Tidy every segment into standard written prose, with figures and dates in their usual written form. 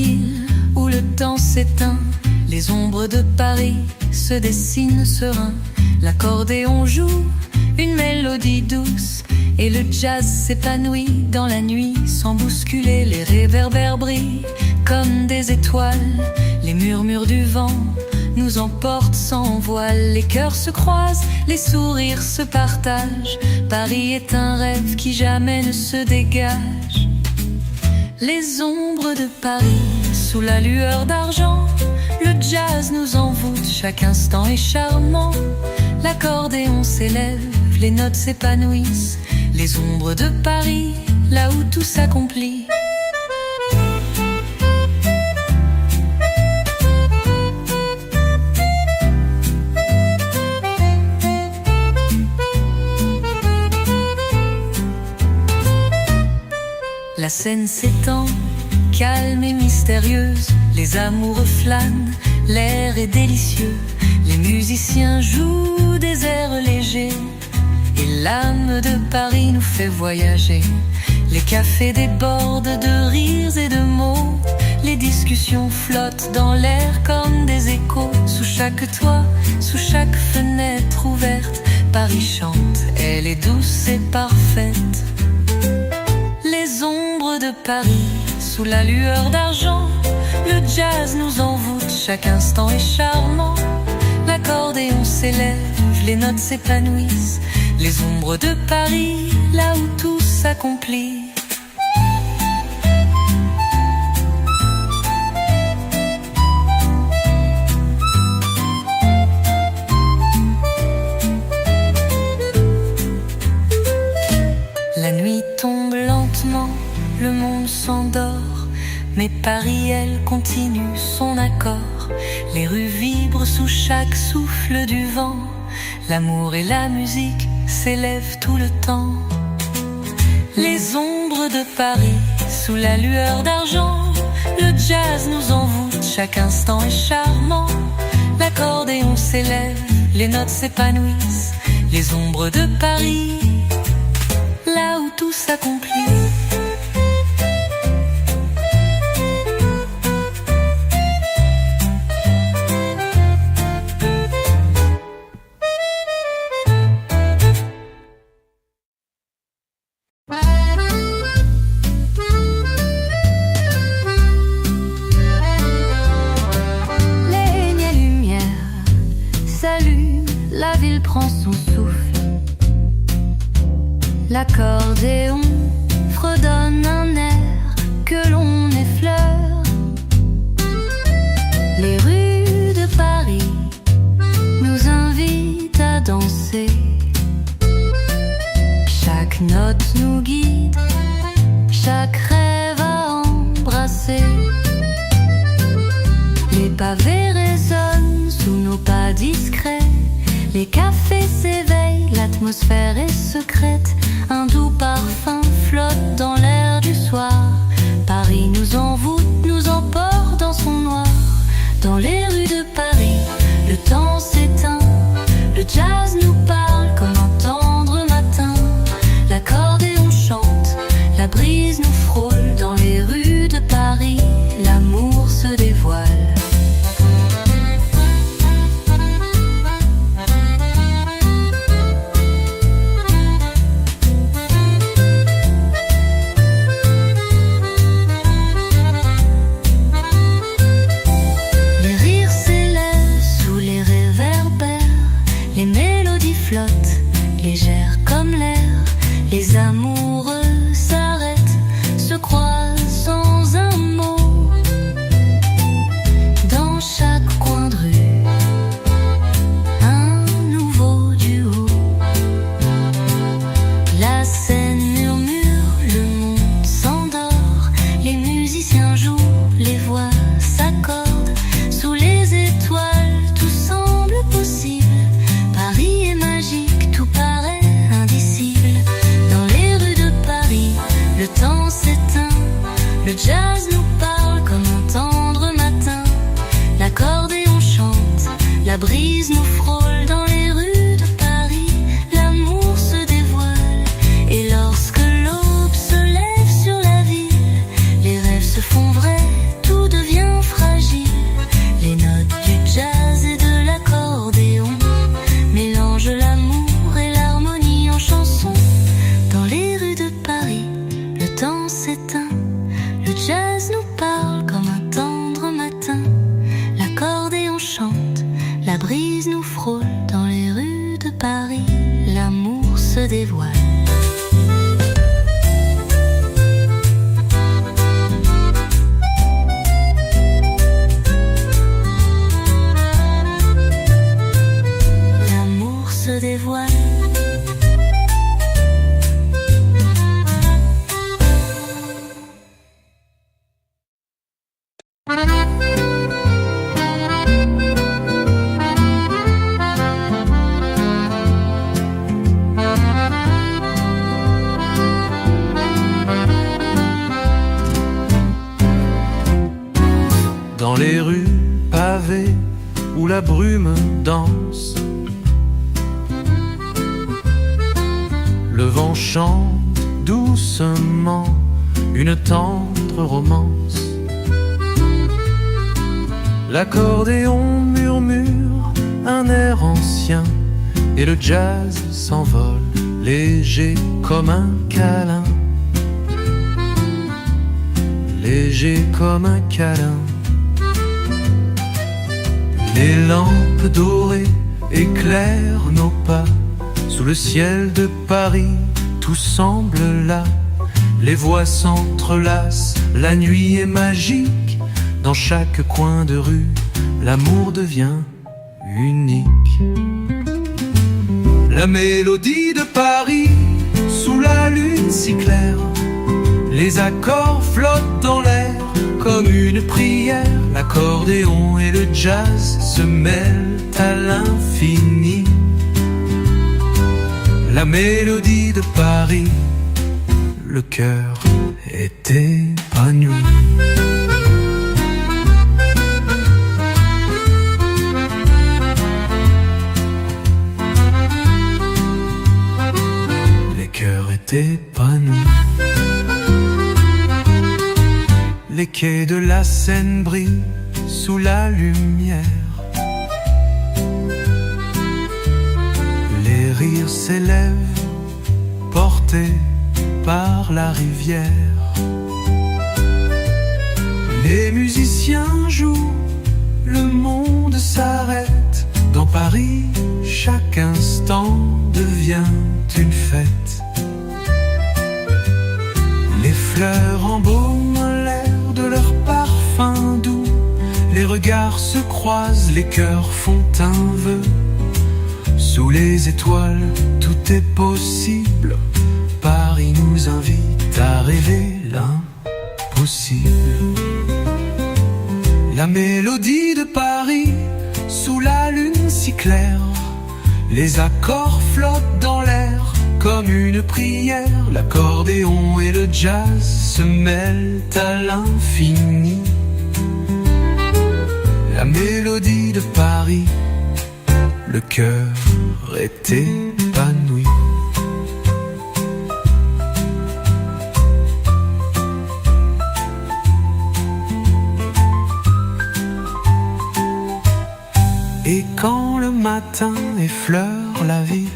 tranquille où le temps s'éteint. Les ombres de Paris se dessinent serein. L'accordéon joue une mélodie douce et le jazz s'épanouit dans la nuit sans bousculer. Les réverbères brillent comme des étoiles. Les murmures du vent nous emportent sans voile. Les cœurs se croisent, les sourires se partagent. Paris est un rêve qui jamais ne se dégage. Les ombres de Paris sous la lueur d'argent. Le jazz nous envoûte, chaque instant est charmant. L'accordéon s'élève, les notes s'épanouissent. Les ombres de Paris, là où tout s'accomplit. La scène s'étend, calme et mystérieuse. Les amoureux flânent, l'air est délicieux. Les musiciens jouent des airs légers et l'âme de Paris nous fait voyager. Les cafés débordent de rires et de mots. Les discussions flottent dans l'air comme des échos. Sous chaque toit, sous chaque fenêtre ouverte, Paris chante, elle est douce et parfaite. Les ombres de Paris, sous la lueur d'argent. Le jazz nous envoûte, chaque instant est charmant. L'accordéon s'élève, les notes s'épanouissent. Les ombres de Paris, là où tout s'accomplit. La nuit tombe lentement, le monde s'endort. Mais Paris, elle, continue son accord. Les rues vibrent sous chaque souffle du vent. L'amour et la musique s'élèvent tout le temps. Les ombres de Paris, sous la lueur d'argent. Le jazz nous envoûte, chaque instant est charmant. L'accordéon s'élève, les notes s'épanouissent. Les ombres de Paris, là où tout s'accomplit. La ville prend son souffle. L'accordéon fredonne un air que l'on effleure. Les rues de Paris nous invitent à danser. Chaque note nous guide, chaque rêve à embrasser. Les pavés résonnent sous nos pas discrets. Les cafés s'éveillent, l'atmosphère est secrète. Un doux parfum flotte dans l'air du soir. Paris nous envoûte, nous emporte dans son noir. Dans les rues de Paris, le temps s'éteint. Le jazz nous parle comme un tendre matin. L'accordéon chante, la brise nous frôle. Dans les rues de Paris, l'amour se dévoile. dévoile. L'amour se dévoile. Dans les rues pavées où la brume danse, le vent chante doucement une tendre romance. L'accordéon murmure un air ancien et le jazz s'envole léger comme un câlin. Léger comme un câlin. Les lampes dorées éclairent nos pas. Sous le ciel de Paris, tout semble là. Les voix s'entrelacent, la nuit est magique. Dans chaque coin de rue, l'amour devient unique. La mélodie de Paris, sous la lune si claire. Les accords flottent dans l'air comme une prière. L'accordéon et le jazz se mêlent à l'infini. La mélodie de Paris, le cœur est épanoui. Les cœurs étaient épanouis. Les quais de la Seine brillent sous la lumière. Les rires s'élèvent, portés par la rivière. Les musiciens jouent, le monde s'arrête. Dans Paris, chaque instant devient une fête. Les fleurs embaument l'air de leur parfum doux. Les regards se croisent, les cœurs font un vœu. Sous les étoiles, tout est possible. Paris nous invite à rêver l'impossible. La mélodie de Paris, sous la lune si claire. Les accords flottent dans l'air comme une prière. L'accordéon et le jazz se mêlent à l'infini. La mélodie de Paris, le cœur est épanoui. Et quand le matin effleure la ville,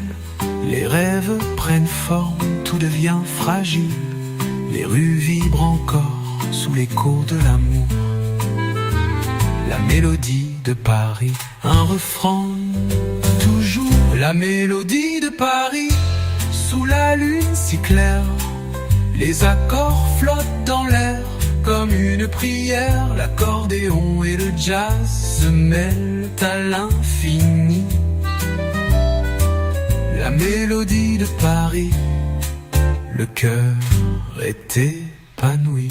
les rêves prennent forme, tout devient fragile. Les rues vibrent encore sous l'écho de l'amour. La mélodie de Paris, un refrain toujours. La mélodie de Paris, sous la lune si claire. Les accords flottent dans l'air comme une prière. L'accordéon et le jazz se mêlent à l'infini. La mélodie de Paris, le cœur est épanoui.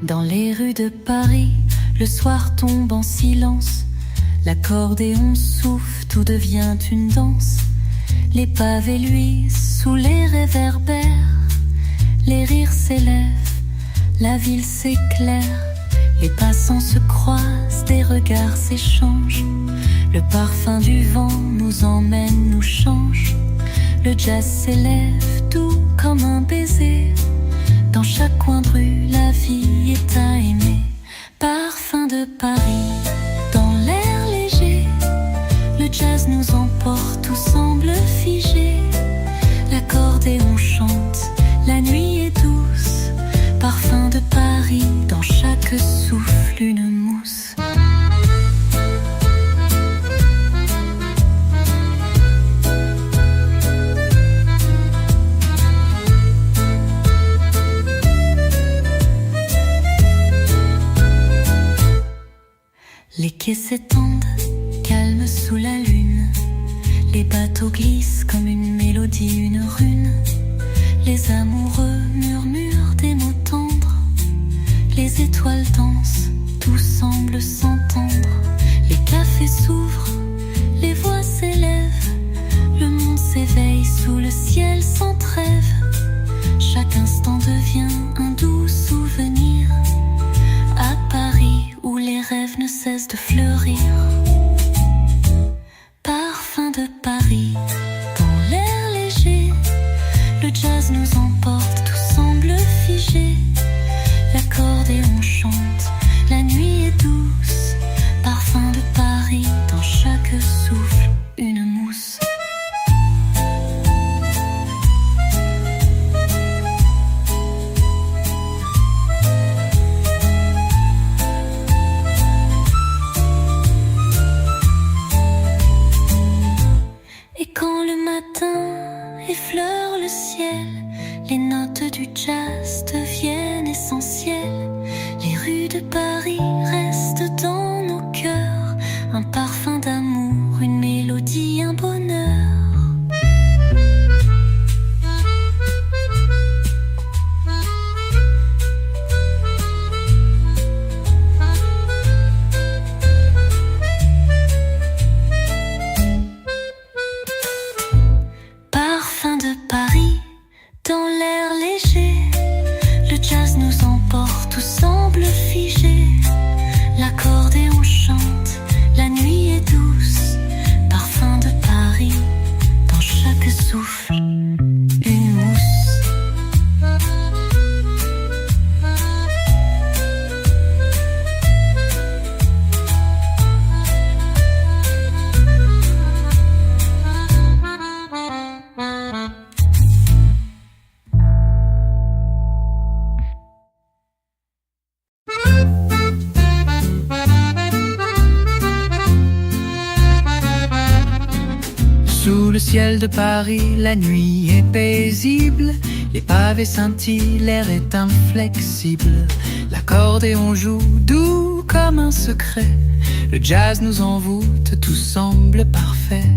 Dans les rues de Paris, le soir tombe en silence. L'accordéon souffle, tout devient une danse. Les pavés luisent sous les réverbères. Les rires s'élèvent, la ville s'éclaire. Les passants se croisent, des regards s'échangent. Le parfum du vent nous emmène, nous change. Le jazz s'élève doux comme un baiser. Dans chaque coin de rue, la vie est à aimer. Parfum de Paris, dans l'air léger. Le jazz nous emporte, tout semble figé. L'accordéon chante, la nuit est douce. Parfum de Paris, dans chaque souffle une mousse. Les quais s'étendent, calmes sous la lune. Les bateaux glissent comme une mélodie, une rune. Les amoureux murmurent des mots tendres. Les étoiles dansent, tout semble s'entendre. Les cafés s'ouvrent, les voix s'élèvent. Le monde s'éveille sous le ciel sans trêve. Chaque instant devient un doux souvenir. À Paris où les rêves ne cessent de fleurir. Parfum de Paris, dans l'air léger. Le jazz nous emporte, tout semble figé. L'accordéon chante, la nuit est douce. Parfum de Paris, dans chaque souffle une mousse. Et quand le matin effleure le ciel, les notes du jazz deviennent essentielles. Les rues de Paris restent dans nos cœurs. Un parfum d'amour, une mélodie, un bonheur. Parfum de Paris, dans l'air léger. Le jazz nous emporte, tout semble figé. L'accordéon chante, la nuit est douce. Parfum de Paris, dans chaque souffle une mousse. Sous le ciel de Paris, la nuit est paisible. Les pavés scintillent, l'air est inflexible. L'accordéon joue doux comme un secret. Le jazz nous envoûte, tout semble parfait.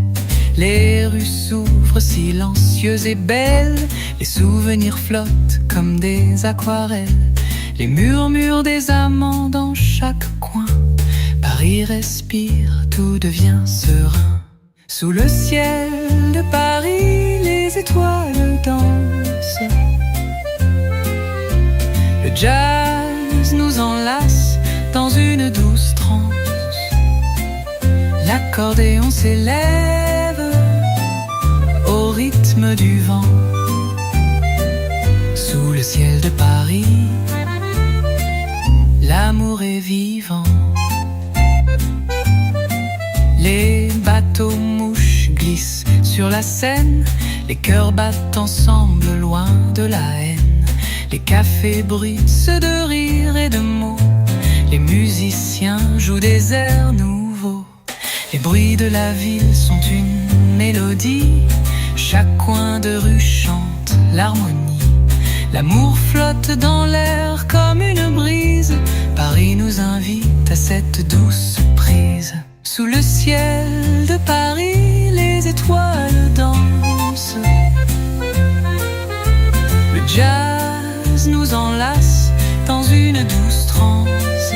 Les rues s'ouvrent silencieuses et belles. Les souvenirs flottent comme des aquarelles. Les murmures des amants dans chaque coin. Paris respire, tout devient serein. Sous le ciel de Paris, les étoiles dansent. Le jazz nous enlace dans une douce transe. L'accordéon s'élève au rythme du vent. Sous le ciel de Paris, l'amour est vivant. Les bateaux mouches glissent sur la Seine. Les cœurs battent ensemble loin de la haine. Les cafés bruissent de rires et de mots. Les musiciens jouent des airs nouveaux. Les bruits de la ville sont une mélodie. Chaque coin de rue chante l'harmonie. L'amour flotte dans l'air comme une brise. Paris nous invite à cette douce prise. Sous le ciel de Paris, les étoiles dansent. Le jazz nous enlace dans une douce transe.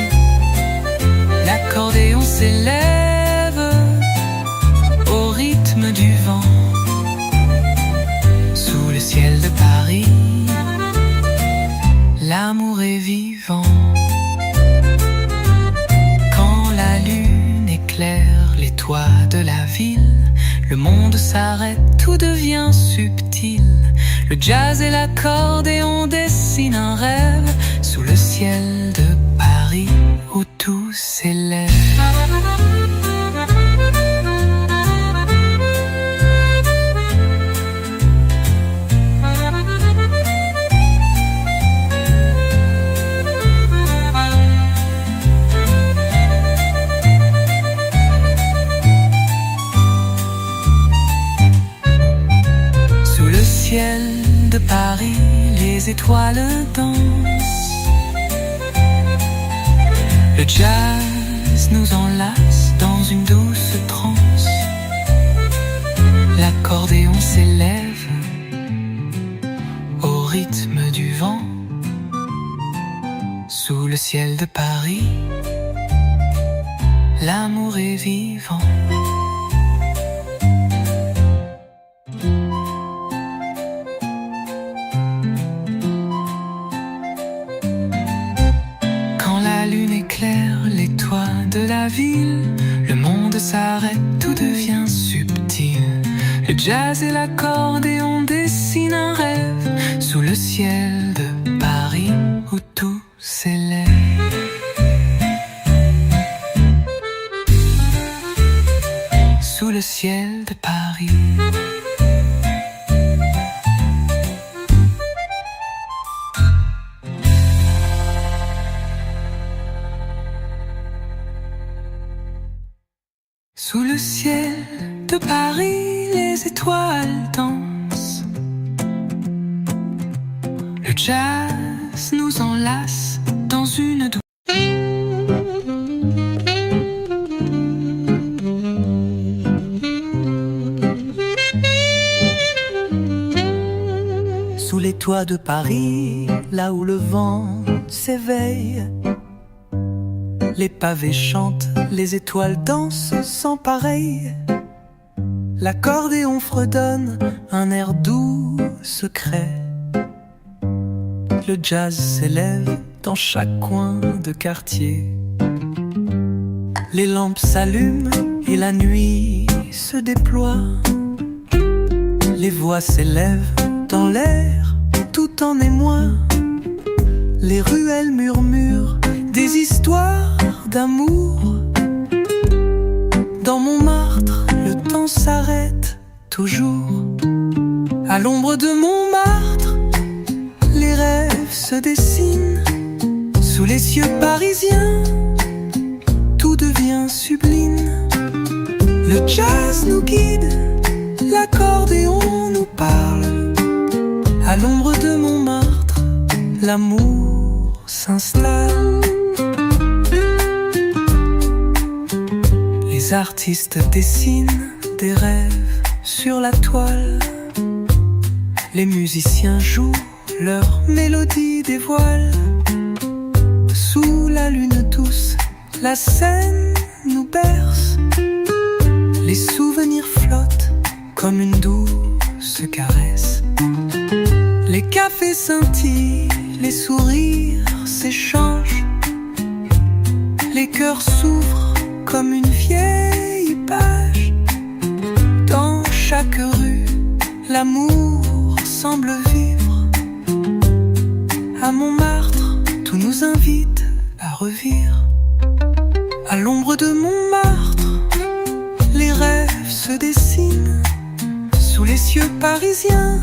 L'accordéon s'élève au rythme du vent. Sous le ciel de Paris, l'amour est vivant. Le monde s'arrête, tout devient subtil. Le jazz et l'accordéon dessinent un rêve sous le ciel de Paris où tout s'élève. De Paris, les étoiles dansent. Le jazz nous enlace dans une douce transe. L'accordéon s'élève au rythme du vent. Sous le ciel de Paris, l'amour est vivant. Les toits de la ville, le monde s'arrête, tout devient subtil. Le jazz et l'accordéon dessinent un rêve sous le ciel de Paris où tout s'élève. Sous le ciel de Paris. Sous le ciel de Paris, les étoiles dansent. Le jazz nous enlace dans une douce. Sous les toits de Paris, là où le vent s'éveille, les pavés chantent, les étoiles dansent sans pareil. L'accordéon fredonne un air doux, secret. Le jazz s'élève dans chaque coin de quartier. Les lampes s'allument et la nuit se déploie. Les voix s'élèvent dans l'air, tout en émoi. Les ruelles murmurent des histoires d'amour. Dans Montmartre, le temps s'arrête toujours. À l'ombre de Montmartre, les rêves se dessinent. Sous les cieux parisiens, tout devient sublime. Le jazz nous guide, l'accordéon nous parle. À l'ombre de Montmartre, l'amour s'installe. Les artistes dessinent des rêves sur la toile. Les musiciens jouent, leur mélodie dévoile. Sous la lune douce, la scène nous berce. Les souvenirs flottent comme une douce caresse. Les cafés scintillent, les sourires s'échangent. Les cœurs s'ouvrent comme une vieille page. Dans chaque rue, l'amour semble vivre. À Montmartre, tout nous invite à revivre. À l'ombre de Montmartre, les rêves se dessinent. Sous les cieux parisiens,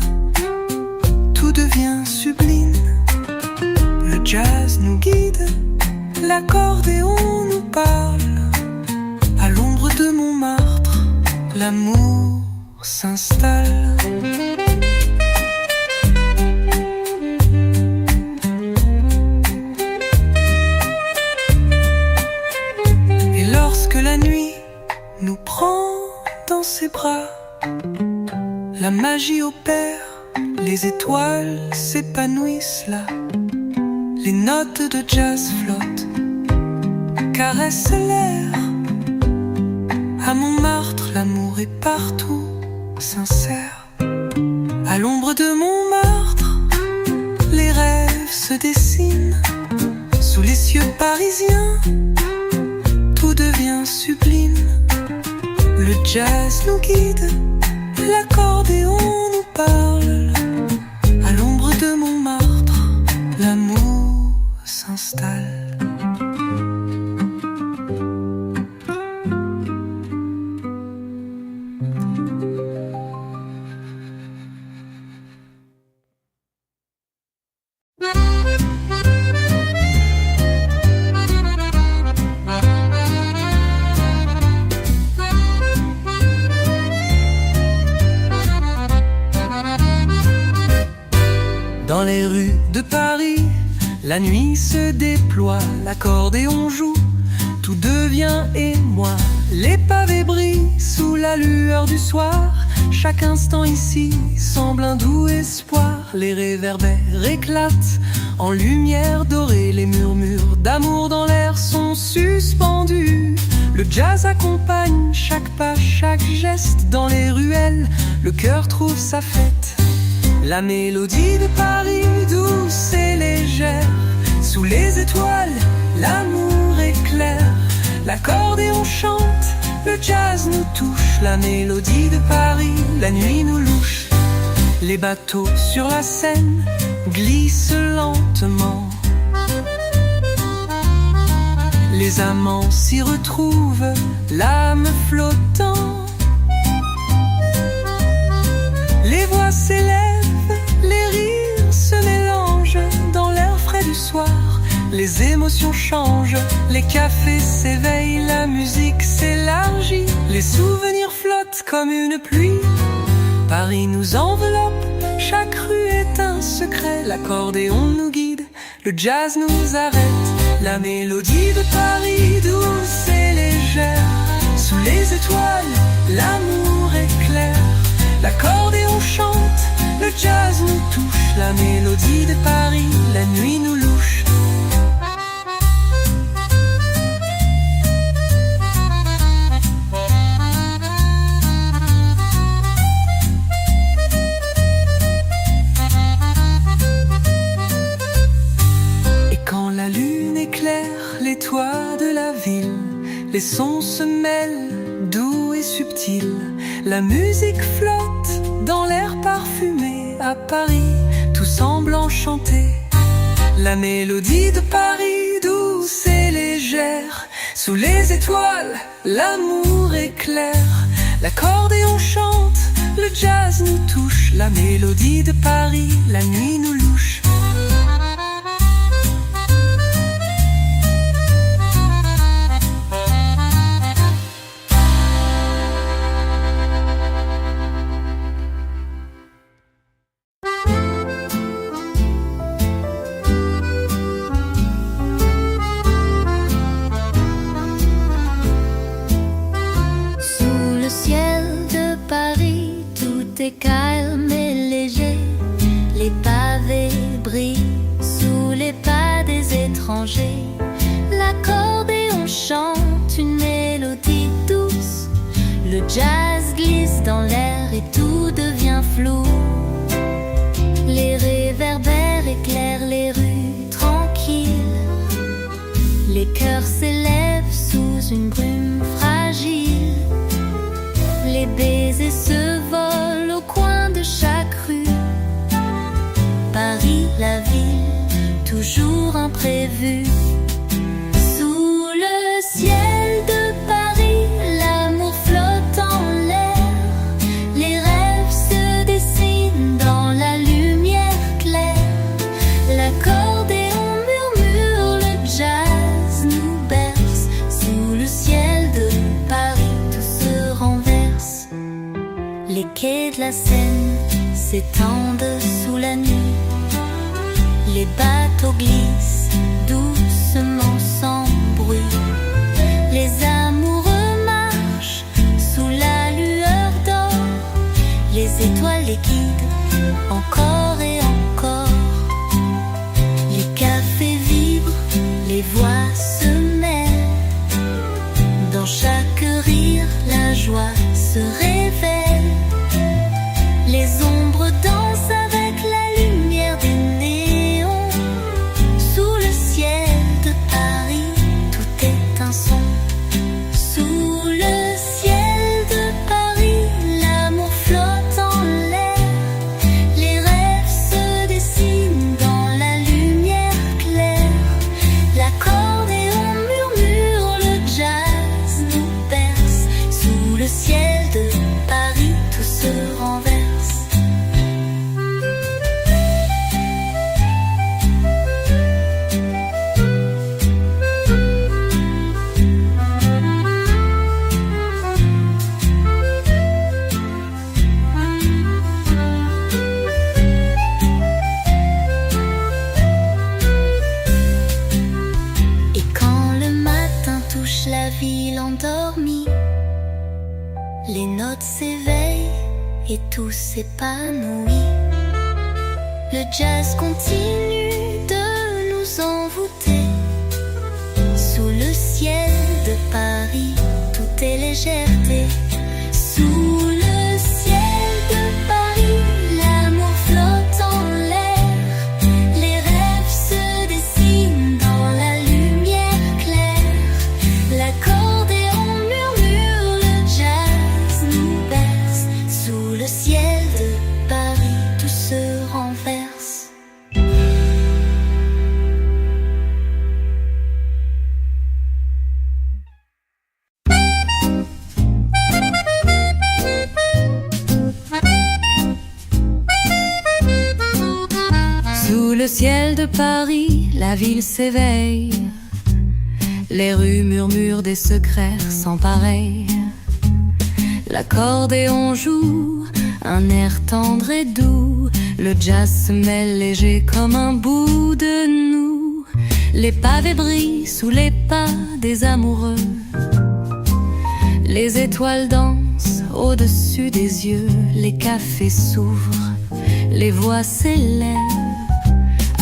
tout devient sublime. Le jazz nous guide, l'accordéon nous parle. À l'ombre de Montmartre, l'amour s'installe. Et lorsque la nuit nous prend dans ses bras, la magie opère, les étoiles s'épanouissent là. Les notes de jazz flottent, caressent l'air. À Montmartre, l'amour est partout, sincère. À l'ombre de Montmartre, les rêves se dessinent. Sous les cieux parisiens, tout devient sublime. Le Le jazz nous guide, l'accordéon nous parle. À l'ombre de Montmartre, l'amour s'installe. Dans les rues de Paris, la nuit se déploie, l'accordéon joue, tout devient émoi. Les pavés brillent sous la lueur du soir, chaque instant ici semble un doux espoir. Les réverbères éclatent en lumière dorée, les murmures d'amour dans l'air sont suspendus. Le jazz accompagne chaque pas, chaque geste dans les ruelles, le cœur trouve sa fête. La mélodie de Paris, douce et légère, sous les étoiles, l'amour éclaire. L'accordéon chante, le jazz nous touche. La mélodie de Paris, la nuit nous louche. Les bateaux sur la Seine glissent lentement. Les amants s'y retrouvent, l'âme flottant. Les voix s'élèvent, les rires se mélangent dans l'air frais du soir. Les émotions changent, les cafés s'éveillent, la musique s'élargit. Les souvenirs flottent comme une pluie. Paris nous enveloppe, chaque rue est un secret. L'accordéon nous guide, le jazz nous arrête. La mélodie de Paris, douce et légère, sous les étoiles, l'amour éclaire. L'accordéon chante, le jazz nous touche. La mélodie de Paris, la nuit nous louche. Et quand la lune éclaire les toits de la ville, les sons se mêlent, doux et subtils. La musique flotte dans l'air parfumé. À Paris, tout semble enchanté. La mélodie de Paris, douce et légère, sous les étoiles, l'amour éclaire. L'accordéon chante, le jazz nous touche. La mélodie de Paris, la nuit nous louche. C'est calme et léger, les pavés brillent sous les pas des étrangers. L'accordéon chante une mélodie douce, le jazz glisse dans l'air et tout devient flou. Les réverbères éclairent les rues tranquilles, les cœurs s'élèvent sous une brume fragile. Les baisers se volent au coin de chaque rue. Paris, la ville, toujours imprévu. Sous le ciel de Paris, l'amour flotte en l'air. Les rêves se dessinent dans la lumière claire. L'accordéon murmure, le jazz nous berce. Sous le ciel de Paris, tout se renverse. Les quais de la Seine s'étendent sous la nuit. Les bateaux glissent doucement sans bruit. Les amoureux marchent sous la lueur d'or. Les étoiles les guident encore et encore. Les cafés vibrent, les voix se mêlent. Dans chaque rire, la joie se révèle. Les ombres dansent avec la ville endormie. Les notes s'éveillent et tout s'épanouit. Le jazz continue de nous envoûter. Sous le ciel de Paris, tout est légèreté. Sous le ciel de Paris, l'amour flotte en l'air. Les rêves se dessinent dans la lumière claire. L'accordéon murmure, le jazz nous berce. Sous le ciel de Paris, tout se renverse. Sous le ciel de Paris, la ville s'éveille. Les rues murmurent des secrets sans pareil. L'accordéon joue un air tendre et doux. Le jazz se mêle léger comme un bout de nous. Les pavés brillent sous les pas des amoureux. Les étoiles dansent au-dessus des yeux. Les cafés s'ouvrent, les voix s'élèvent.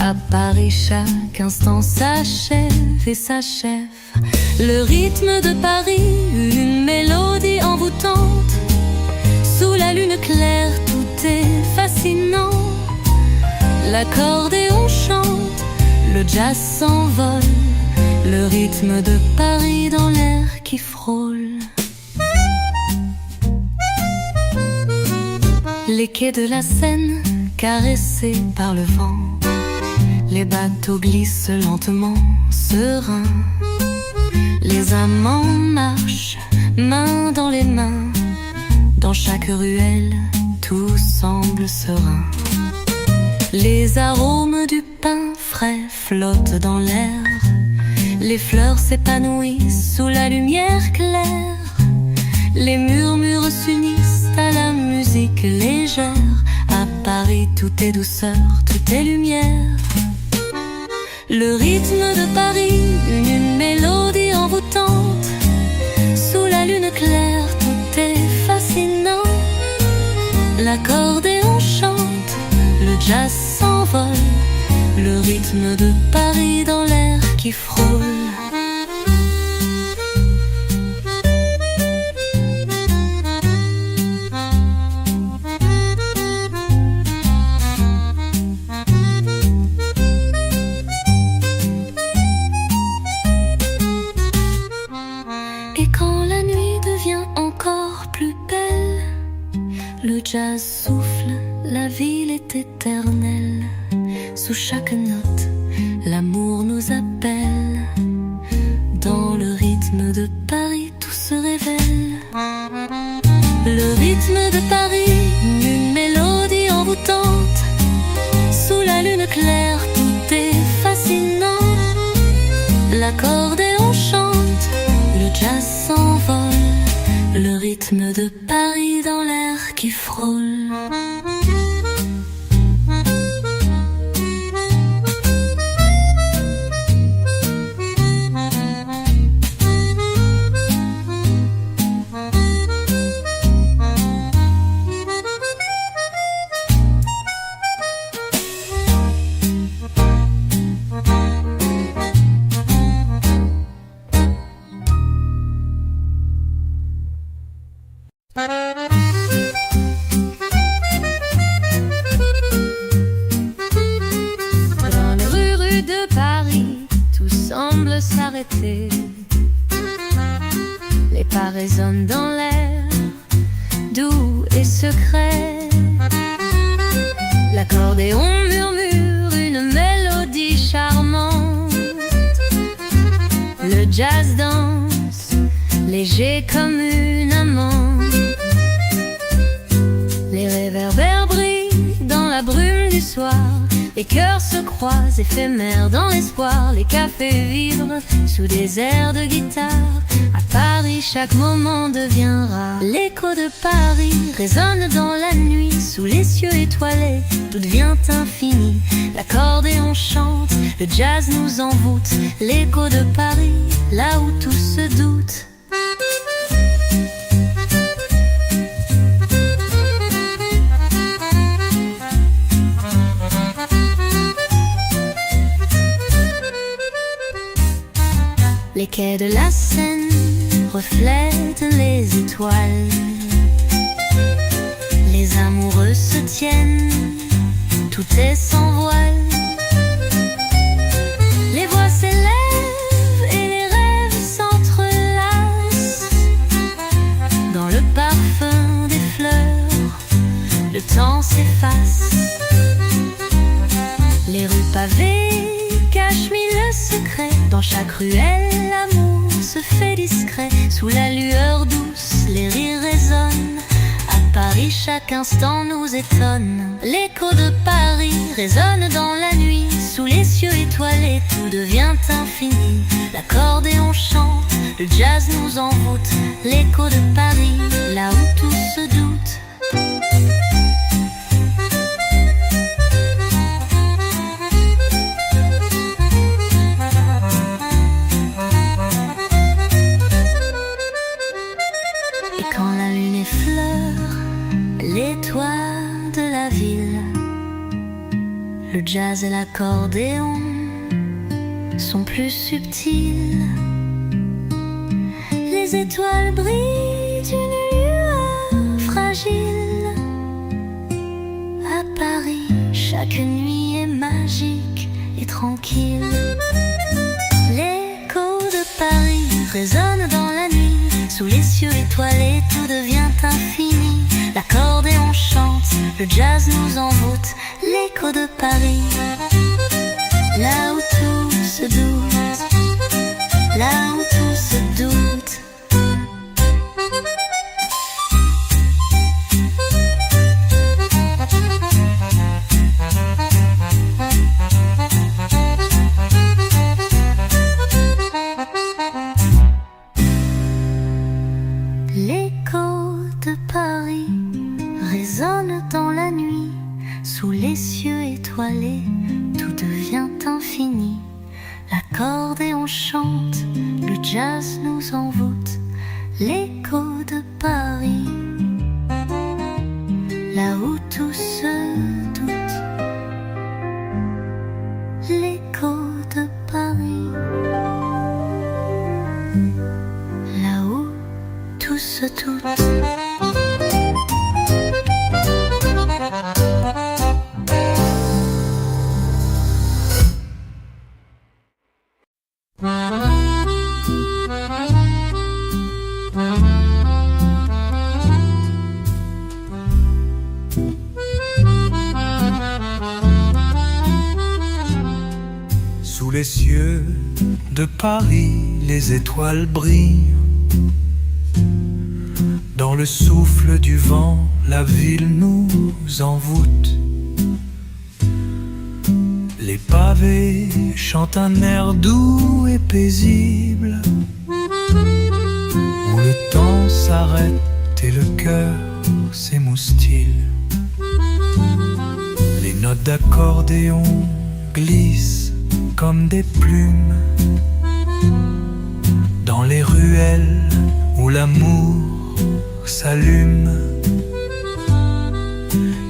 À Paris, chaque instant s'achève et s'achève. Le rythme de Paris, une mélodie envoûtante. Sous la lune claire, tout est fascinant. L'accordéon chante, le jazz s'envole. Le rythme de Paris dans l'air qui frôle. Les quais de la Seine, caressés par le vent. Les bateaux glissent lentement, sereins. Les amants marchent, main dans les mains. Dans chaque ruelle, tout semble serein. Les arômes du pain frais flottent dans l'air. Les fleurs s'épanouissent sous la lumière claire. Les murmures s'unissent à la musique légère. À Paris, tout est douceur, tout est lumière. Le rythme de Paris, une mélodie envoûtante. Sous la lune claire, tout est fascinant. L'accordéon chante, le jazz s'envole. Le rythme de Paris dans l'air qui frôle. Et quand la nuit devient encore plus belle, le jazz souffle, la ville est éternelle. Sous chaque note, l'amour nous appelle. Dans le rythme de Paris, tout se révèle. Le rythme de Paris, une mélodie envoûtante. Sous la lune claire, tout est fascinant. L'accordéon chante, le jazz s'envole. Le rythme de Paris dans l'air qui frôle. Dans les rues de Paris, tout semble s'arrêter. Les pas résonnent dans l'air, doux et secret. L'accordéon murmure une mélodie charmante. Le jazz danse, léger comme une amante. Les réverbères brillent dans la brume du soir. Les cœurs se croisent, éphémères dans l'espoir. Les cafés vibrent sous des airs de guitare. À Paris, chaque moment devient rare. L'écho de Paris résonne dans la nuit. Sous les cieux étoilés, tout devient infini. L'accordéon chante, le jazz nous envoûte. L'écho de Paris là où tout se doute. Les quais de la Seine reflètent les étoiles. Les amoureux se tiennent, tout est sans voile. Les voix s'élèvent et les rêves s'entrelacent. Dans le parfum des fleurs, le temps s'efface. Les rues pavées cachent mille secrets. Dans chaque ruelle, l'amour se fait discret. Sous la lueur douce, les rires résonnent. À Paris, chaque instant nous étonne. L'écho de Paris résonne dans la nuit. Sous les cieux étoilés, tout devient infini. L'accordéon chante, le jazz nous envoûte. L'écho de Paris, là où tout se doute. L'étoile de la ville, le jazz et l'accordéon sont plus subtils. Les étoiles brillent d'une lueur fragile. À Paris, chaque nuit est magique et tranquille. L'écho de Paris résonne dans la nuit. Sous les cieux étoilés, tout devient infini. L'accordéon chante, le jazz nous envoûte. L'écho de Paris, là où tout se doute, là où tout se doute. L'écho de Paris résonne dans la nuit. Sous les cieux étoilés, tout devient infini. L'accordéon chante, le jazz nous envoûte. L'écho de Paris, là où tout se doute. L'écho de Paris, là où tout se doute. Sous les cieux de Paris, les étoiles brillent. Dans le souffle du vent, la ville nous envoûte. Les pavés chantent un air doux et paisible, où le temps s'arrête et le cœur s'émoustille. Les notes d'accordéon glissent comme des plumes dans les ruelles où l'amour s'allume.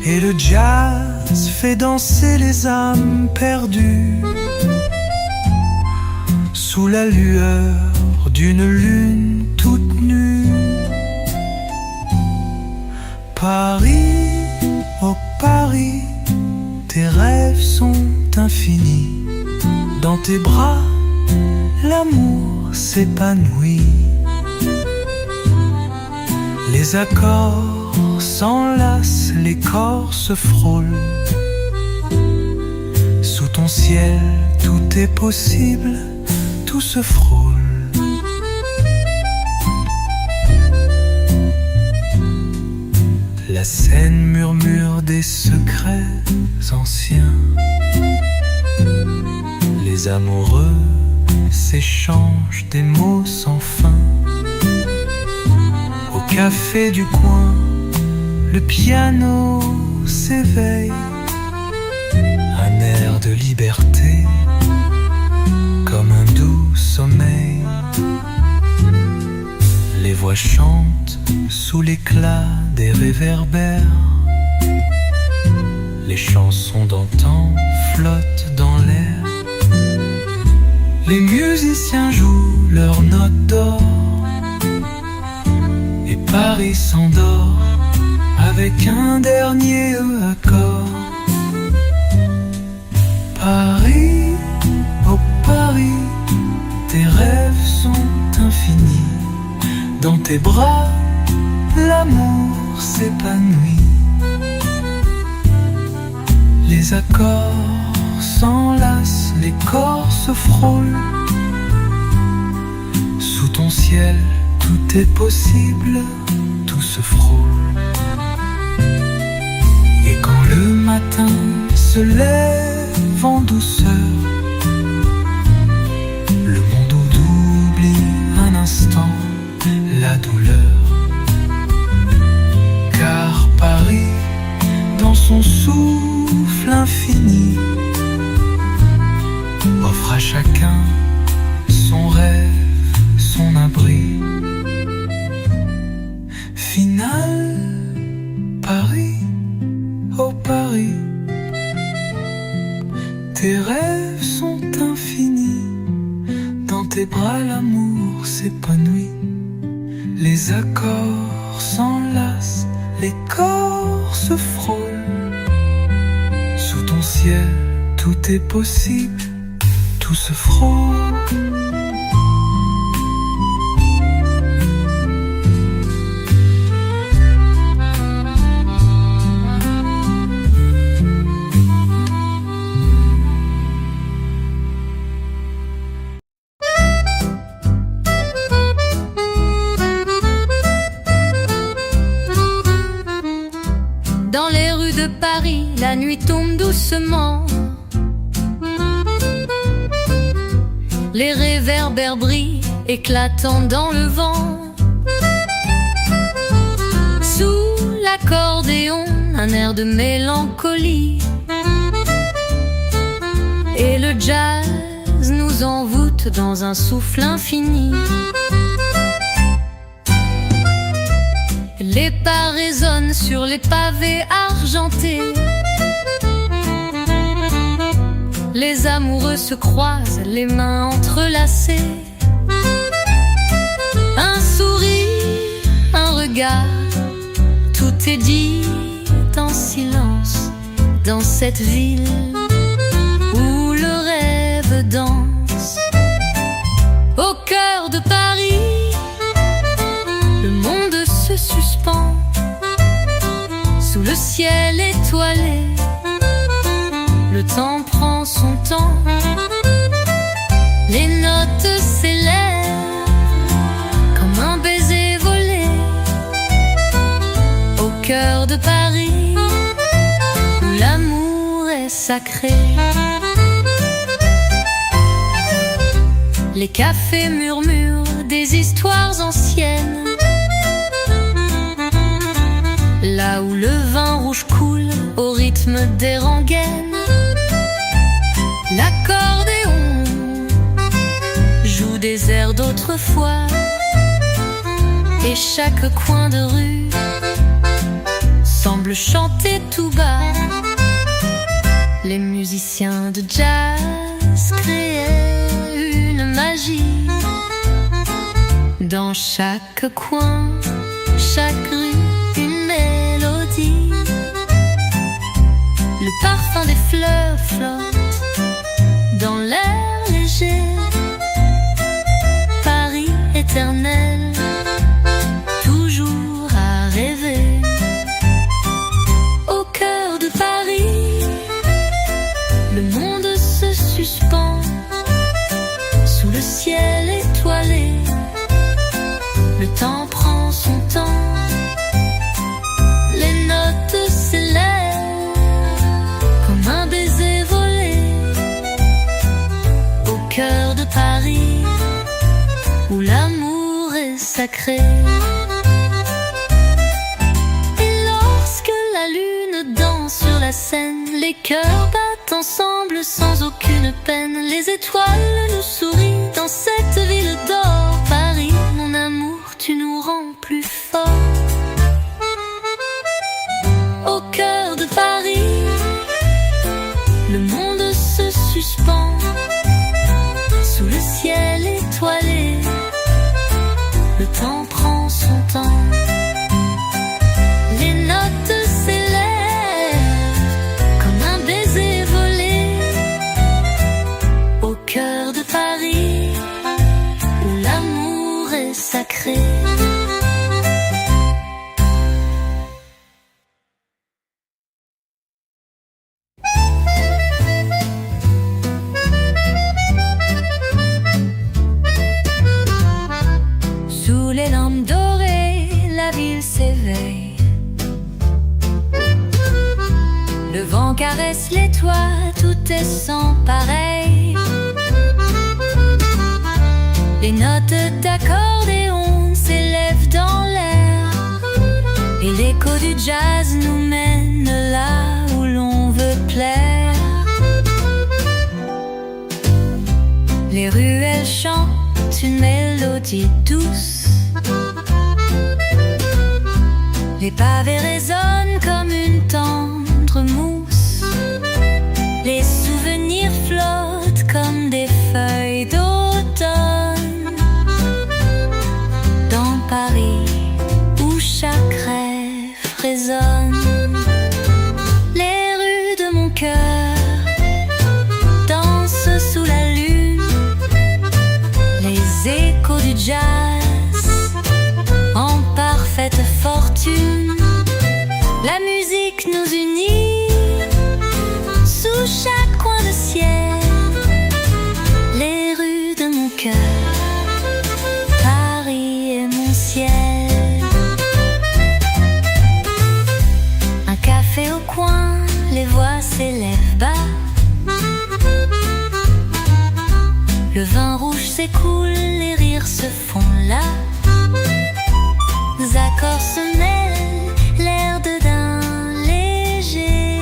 Et le jazz fait danser les âmes perdues sous la lueur d'une lune toute nue. Paris, oh Paris, tes rêves sont infinis. Dans tes bras, l'amour s'épanouit. Les accords s'enlacent, les corps se frôlent. Sous ton ciel, tout est possible, tout se frôle. La Seine murmure des secrets anciens. Les amoureux s'échangent des mots sans fin. Au café du coin, le piano s'éveille. Un air de liberté, comme un doux sommeil. voix chante sous l'éclat des réverbères. Les chansons d'antan flottent dans l'air. Les musiciens jouent leurs notes d'or. Et Paris s'endort avec un dernier accord. Paris, oh Paris, tes rêves sont infinis. Dans tes bras, l'amour s'épanouit. Les accords s'enlacent, les corps se frôlent. Sous ton ciel, tout est possible, tout se frôle. Et quand le matin se lève en douceur, le monde oublie un instant la douleur. Car Paris, dans son souffle infini, offre à chacun son rêve, son abri. Final, Paris, oh Paris, tes rêves sont infinis. Dans tes bras l'amour s'épanouit. Les accords s'enlacent, les corps se frôlent. Sous ton ciel, tout est possible, tout se frôle. Dans les rues de Paris, la nuit tombe doucement. Les réverbères brillent, éclatant dans le vent. Sous l'accordéon, un air de mélancolie. Et le jazz nous envoûte dans un souffle infini. Les pas résonnent sur les pavés argentés. Les amoureux se croisent, les mains entrelacées. Un sourire, un regard, tout est dit en silence. Dans cette ville où le rêve danse. Au cœur de Paris, le monde se suspend sous le ciel étoilé. Le temps prend son temps, les notes s'élèvent comme un baiser volé. Au cœur de Paris, où l'amour est sacré. Les cafés murmurent des histoires anciennes. Là où le vin rouge coule au rythme des rengaines. L'accordéon joue des airs d'autrefois. Et chaque coin de rue semble chanter tout bas. Les musiciens de jazz créaient une magie. Dans chaque coin, chaque rue, une mélodie. Le parfum des fleurs flotte dans l'air léger. Paris éternel, toujours à rêver. Au cœur de Paris, le monde se suspend sous le ciel étoilé. Le temps prend son temps, les notes s'élèvent comme un baiser volé. Au cœur de Paris, où l'amour est sacré. Et lorsque la lune danse sur la scène, les cœurs battent ensemble sans aucune peine. Les étoiles nous sourient dans cette ville d'or. Paris, mon amour, tu nous rends caresse les toits, tout est sans pareil. Les notes d'accordéon s'élèvent dans l'air, et l'écho du jazz nous mène là où l'on veut plaire. Les ruelles chantent une mélodie douce, les pavés résonnent comme une tendre mousse, les souvenirs flottent comme des feuilles d'automne. Dans Paris où chaque rêve résonne, les rues de mon cœur dansent sous la lune, les échos du jazz en parfaite fortune. La musique nous unit sous chaque coin de ciel, les rues de mon cœur, Paris est mon ciel. Un café au coin, les voix s'élèvent bas, le vin rouge s'écoule, les rires se font là. Accords se mêlent, l'air de d'un léger,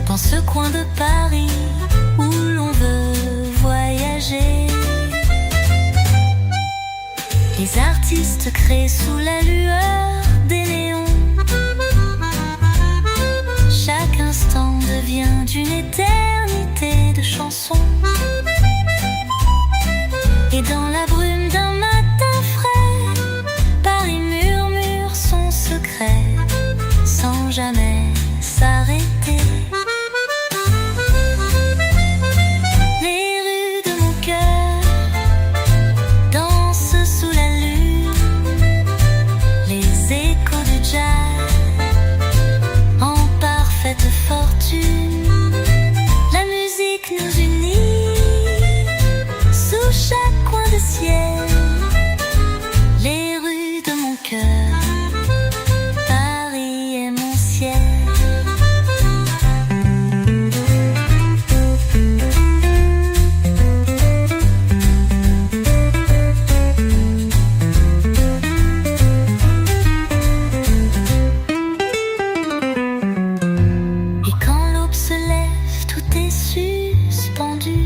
dans ce coin de Paris où l'on veut voyager. Les artistes créent sous la lueur des néons, chaque instant devient d'une éternité de chansons. Et dans la brume d'un matin frais, Paris murmure son secret sans jamais s'arrêter. Les rues de mon cœur dansent sous la lune, les échos du jazz en parfaite fortune. La musique nous unit sous chaque coin de ciel, les rues de mon cœur, Paris est mon ciel. Et quand l'aube se lève, tout est suspendu.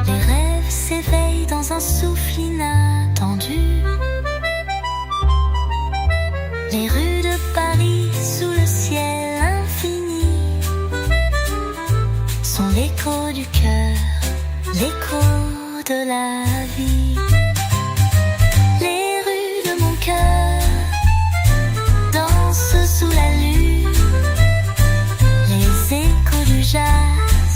Les rêves s'éveillent dans un souffle inattendu. Les rues de Paris sous le ciel infini sont l'écho du cœur, l'écho de la vie. Les rues de mon cœur dansent sous la lune, les échos du jazz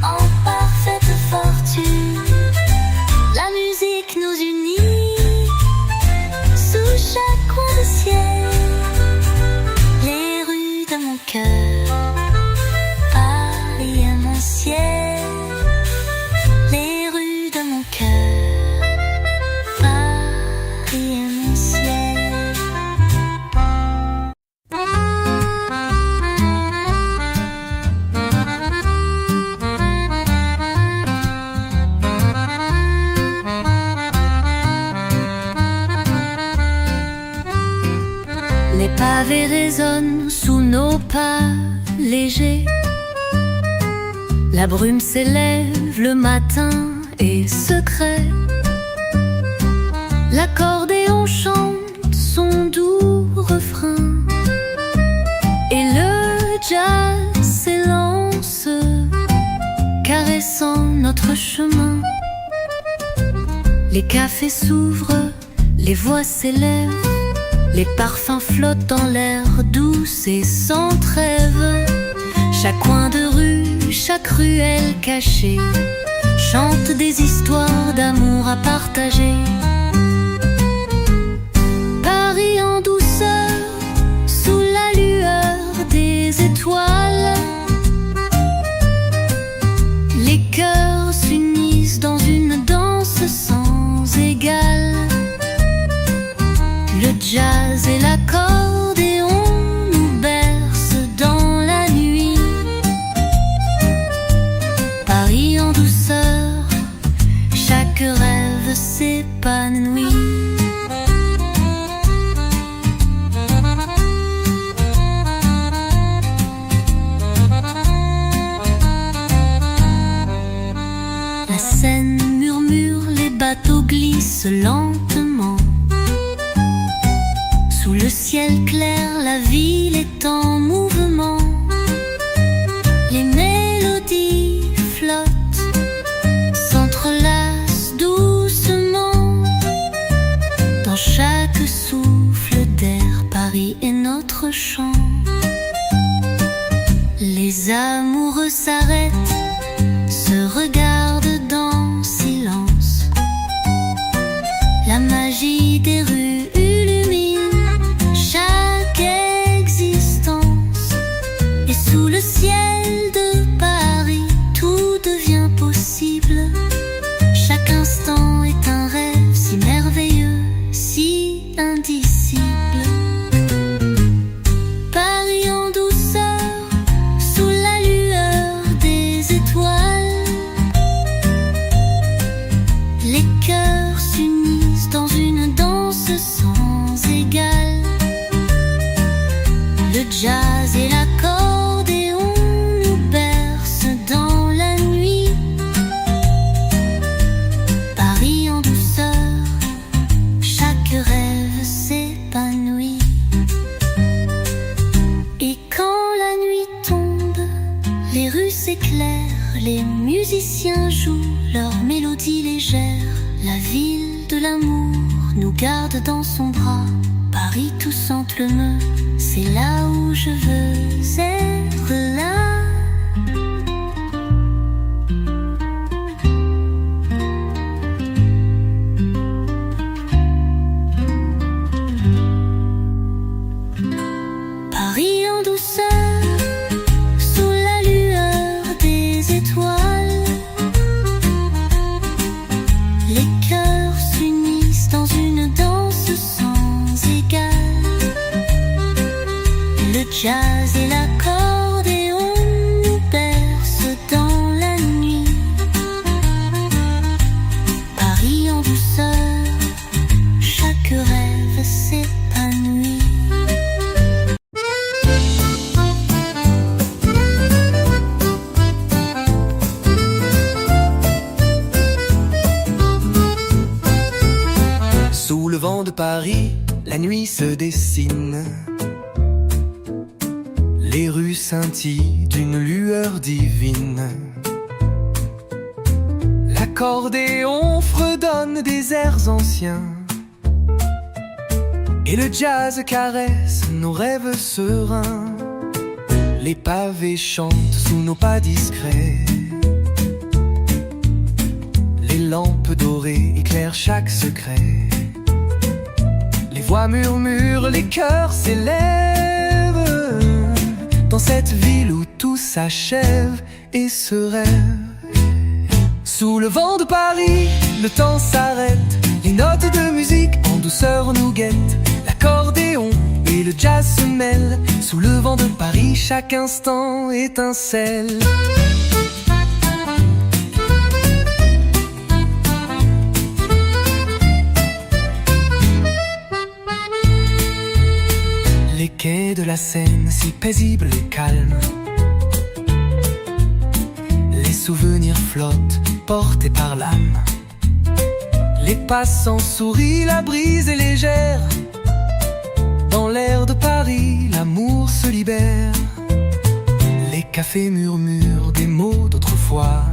en parfaite fortune. La musique nous unit sous chaque coin de ciel, les rues de mon cœur, Paris est mon ciel. Les rues de mon cœur, Paris est mon ciel. Les pavés résonnent sous nos pas légers, la brume s'élève, le matin est secret. L'accordéon chante son doux refrain, et le jazz s'élance, caressant notre chemin. Les cafés s'ouvrent, les voix s'élèvent, les parfums flottent dans l'air douce et sans trêve. Chaque coin de rue, chaque ruelle cachée chante des histoires d'amour à partager. Paris en douceur, sous la lueur des étoiles, les cœurs s'unissent dans une danse sans égale. Le jazz et l'accordéon La Seine murmure, les bateaux glissent lentement. Sous le ciel clair, la ville est en mouvement. Les mélodies flottent, s'entrelacent doucement. Dans chaque souffle d'air, Paris est notre chant. Les amoureux s'arrêtent, se regardent dans silence. La magie des rues illumine chaque existence. Et sous le ciel de Paris, tout devient possible. Chaque instant est un rêve si merveilleux, si indicible. Paris en douceur, sous la lueur des étoiles. Les cœurs s'unissent dans une danse sans égale. Le jazz et l'accordéon nous bercent dans la nuit. Paris en douceur, chaque rêve s'épanouit. Et quand la nuit tombe, les rues s'éclairent, les musiciens jouent leur mélodie légère. La ville de l'amour nous garde dans son bras. Paris tout s'entremeut, c'est là où je veux être là. Paris en douceur, sous la lueur des étoiles. Les cœurs s'unissent dans une danse sans égale. Le jazz et l'accordéon nous bercent dans la nuit. Paris en douceur, chaque rêve s'épanouit. Sous le vent de Paris, la nuit se dessine. Les rues scintillent d'une lueur divine. L'accordéon fredonne des airs anciens. Et le jazz caresse nos rêves sereins. Les pavés chantent sous nos pas discrets. Les lampes dorées éclairent chaque secret. Les voix murmurent, les cœurs s'élèvent. Dans cette ville où tout s'achève et se rêve. Sous le vent de Paris, le temps s'arrête. Les notes de musique en douceur nous guettent. L'accordéon et le jazz se mêlent. Sous le vent de Paris, chaque instant étincelle. Les quais de la Seine, si paisibles et calmes. Les souvenirs flottent, portés par l'âme. Les passants sourient, la brise est légère. Dans l'air de Paris, l'amour se libère. Les cafés murmurent des mots d'autrefois.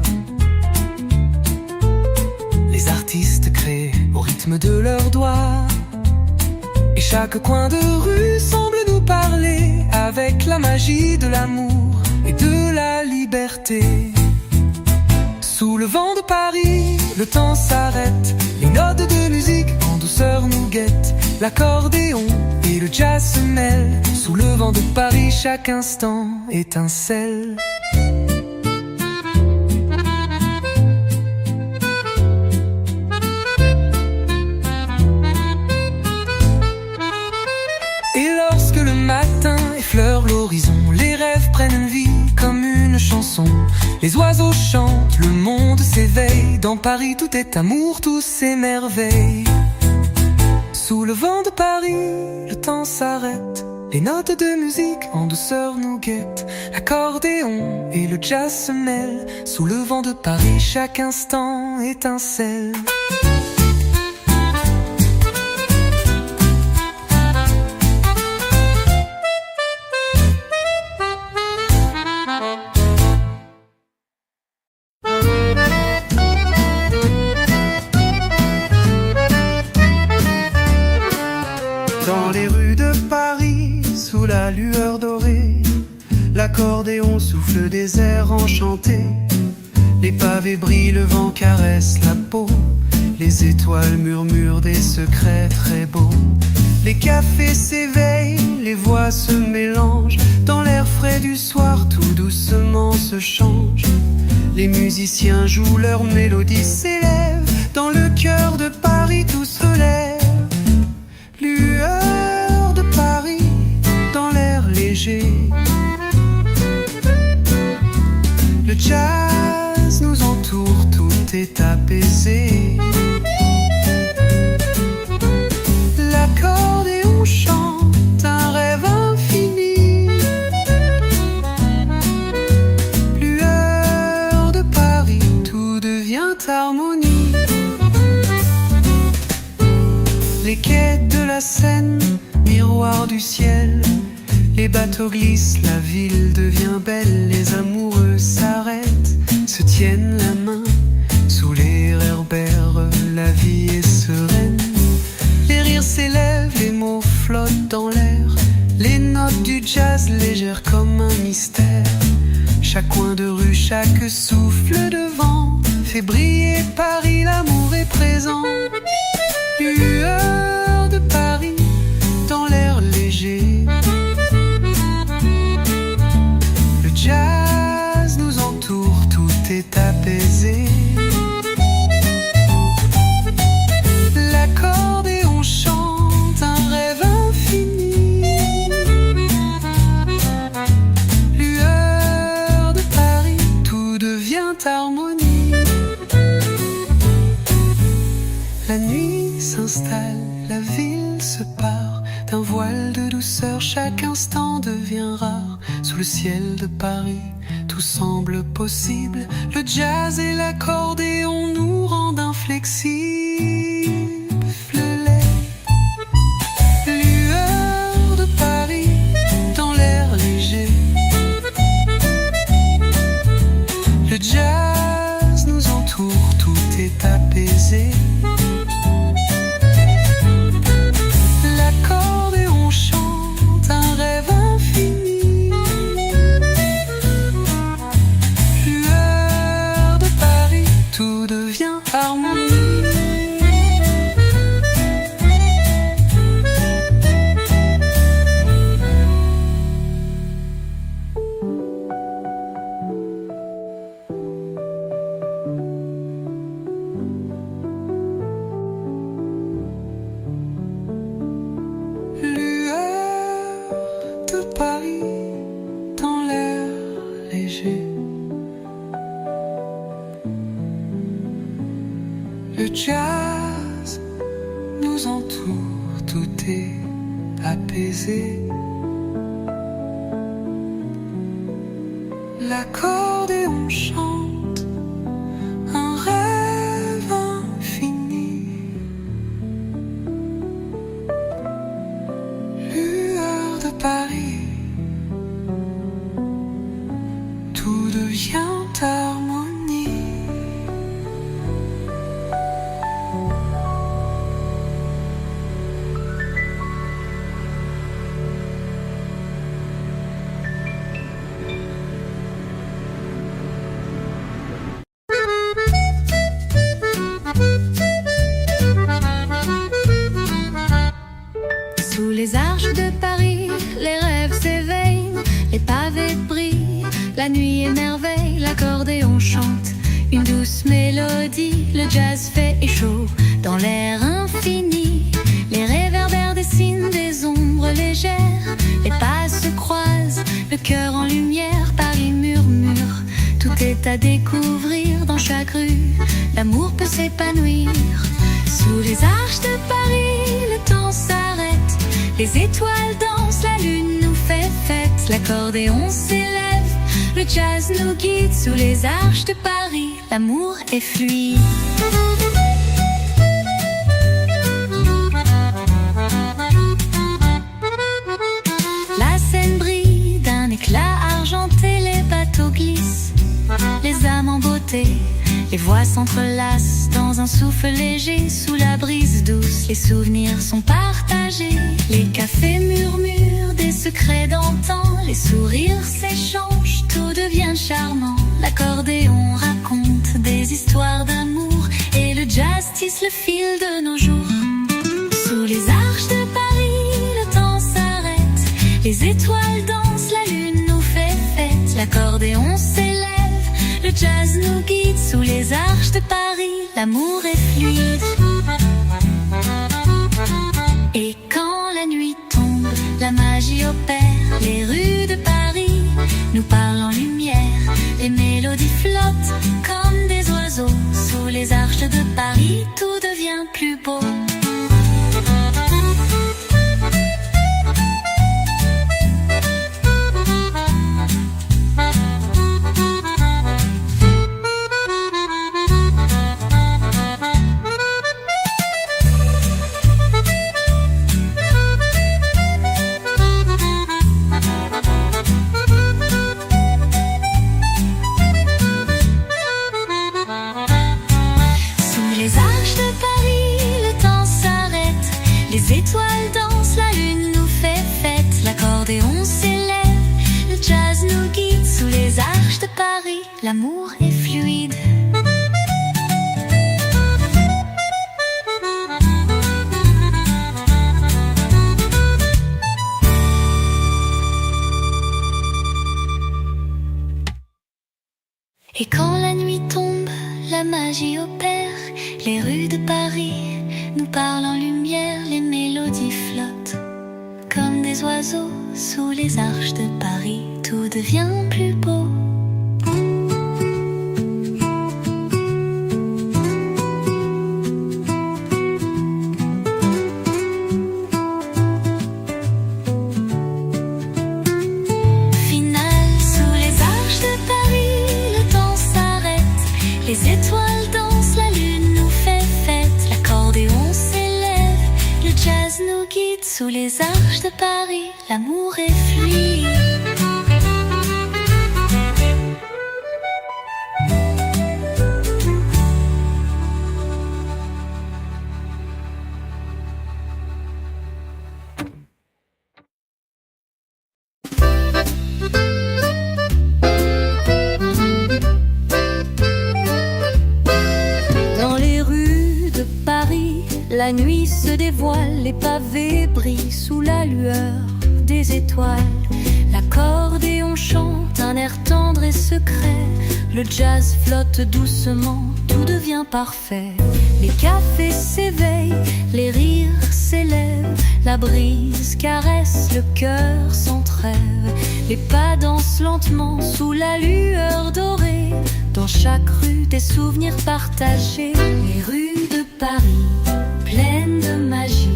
Les artistes créent au rythme de leurs doigts. Et chaque coin de rue semble nous parler avec la magie de l'amour et de la liberté. Sous le vent de Paris, le temps s'arrête. Les notes de musique en douceur nous guettent. L'accordéon et le jazz se mêlent. Sous le vent de Paris, chaque instant étincelle. Et lorsque le matin effleure l'horizon, les rêves prennent vie comme une chanson. Les oiseaux chantent, le monde s'éveille. Dans Paris tout est amour, tout s'émerveille. Sous le vent de Paris, le temps s'arrête. Les notes de musique en douceur nous guettent. L'accordéon et le jazz se mêlent. Sous le vent de Paris, chaque instant étincelle. Dans les rues de Paris, sous la lueur dorée, l'accordéon souffle des airs enchantés. Les pavés brillent, le vent caresse la peau. Les étoiles murmurent des secrets très beaux. Les cafés s'éveillent, les voix se mélangent. Dans l'air frais du soir, tout doucement se change. Les musiciens jouent, leur mélodie s'élève. Dans le cœur de Paris, tout se lève. Lueur de Paris, dans l'air léger. Le jazz nous entoure, tout est apaisé. L'accordéon chante un rêve infini. Lueur de Paris, tout devient harmonie. Les quais de la Seine, miroir du ciel. Les bateaux glissent, la ville devient belle. Les amoureux s'arrêtent, se tiennent la main. Sous les réverbères, la vie est sereine. Les rires s'élèvent, les mots flottent dans l'air. Les notes du jazz légères comme un mystère. Chaque coin de rue, chaque souffle de vent fait briller Paris, l'amour est présent. Lueur de Paris, dans l'air léger. Le jazz nous entoure, tout est apaisé. L'accordéon chante un rêve infini. Lueur de Paris, tout devient harmonie. La nuit s'installe, la ville se part. D'un voile de douceur, chaque instant devient rare. Sous le ciel de Paris, tout semble possible. Le jazz et l'accordéon nous rendent inflexibles. Lueur de Paris, dans l'air léger. Le jazz nous entoure, tout est apaisé. L'accordéon chante un rêve infini. Lueur de Paris, tout devient harmonie. Paris, dans l'air léger. Le jazz nous entoure, tout est apaisé. L'accordéon chante un rêve infini. Lueur de Paris, tout devient harmonie. Sous les arches de Paris, les rêves s'éveillent, les pavés brillent, la nuit émerveille, l'accordéon chante une douce mélodie, le jazz fait écho dans l'air infini. Les réverbères dessinent des ombres légères, les pas se croisent, le cœur en lumière, Paris murmure, tout est à découvrir dans chaque rue, l'amour peut s'épanouir. Sous les arches de Paris, le temps s'arrête, Les étoiles dansent, la lune nous fait fête, l'accordéon s'élève, le jazz nous guide sous les arches de Paris, l'amour est fluide. La Seine brille d'un éclat argenté, les bateaux glissent, les âmes en beauté, les voix s'entrelacent dans un souffle léger, sous la brise douce, les souvenirs sont partagés. Les cafés murmurent des secrets d'antan, les sourires s'échangent, tout devient charmant. L'accordéon raconte des histoires d'amour et le jazz tisse le fil de nos jours. Sous les arches de Paris, le temps s'arrête, les étoiles dansent, la lune nous fait fête, l'accordéon s'élève, le jazz nous guide sous les arches de Paris, l'amour est fluide. Et quand la nuit tombe, la magie opère, les rues de Paris nous parlent en lumière, les mélodies flottent comme des oiseaux, sous les arches de Paris, tout devient plus beau. Les étoiles dansent, la lune nous fait fête, l'accordéon s'élève, le jazz nous guide sous les arches de Paris, l'amour est fluide. Et quand la nuit tombe, la magie opère, les rues de Paris nous parlent en lumière, les mélodies flottent comme des oiseaux sous les arches de Paris, tout devient plus beau. Finale sous les arches de Paris, le temps s'arrête, les étoiles dansent, la lune nous fait fête, l'accordéon s'élève, le jazz nous guide sous les arches de Paris, l'amour est fluide. Dans les rues de Paris, la nuit se dévoile, les pavés brillent sous la lueur des étoiles. L'accordéon chante un air tendre et secret, le jazz flotte doucement, tout devient parfait. Les cafés s'éveillent, les rires s'élèvent, la brise caresse le cœur sans trêve. Les pas dansent lentement sous la lueur dorée, dans chaque rue des souvenirs partagés. Les rues de Paris, pleines de magie,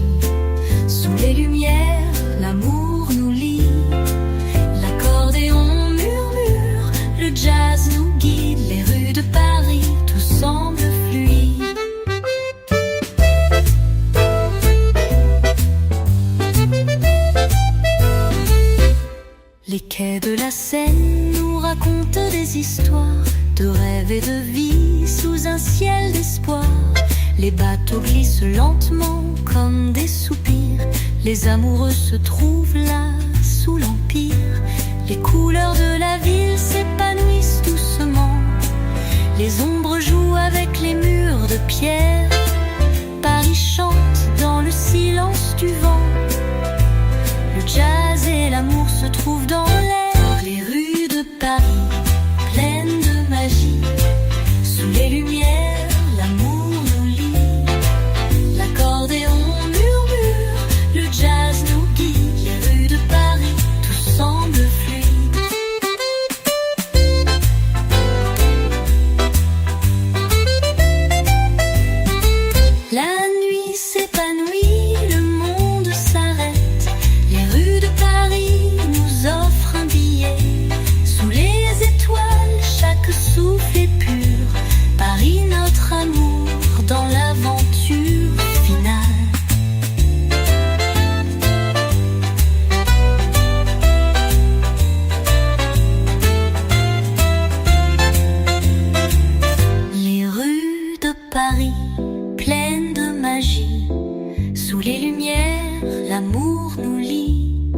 sous les lumières, l'amour nous lie. L'accordéon murmure, le jazz nous guide, les rues de Paris, tout semble fluide. Les quais de la Seine nous racontent des histoires de rêves et de vie sous un ciel d'espoir. Les bateaux glissent lentement comme des soupirs, les amoureux se trouvent là sous l'empire. Les couleurs de la ville s'épanouissent doucement, les ombres jouent avec les murs de pierre. Paris chante dans le silence du vent, le jazz et l'amour se trouvent dans l'air. Les rues de Paris, pleines de magie, sous les lumières, l'amour nous lie. L'accordéon murmure, le jazz nous guide, les rues de Paris, tout semble fluide. La nuit s'épanouit, le monde s'arrête, Paris, pleine de magie. Sous les lumières, l'amour nous lie.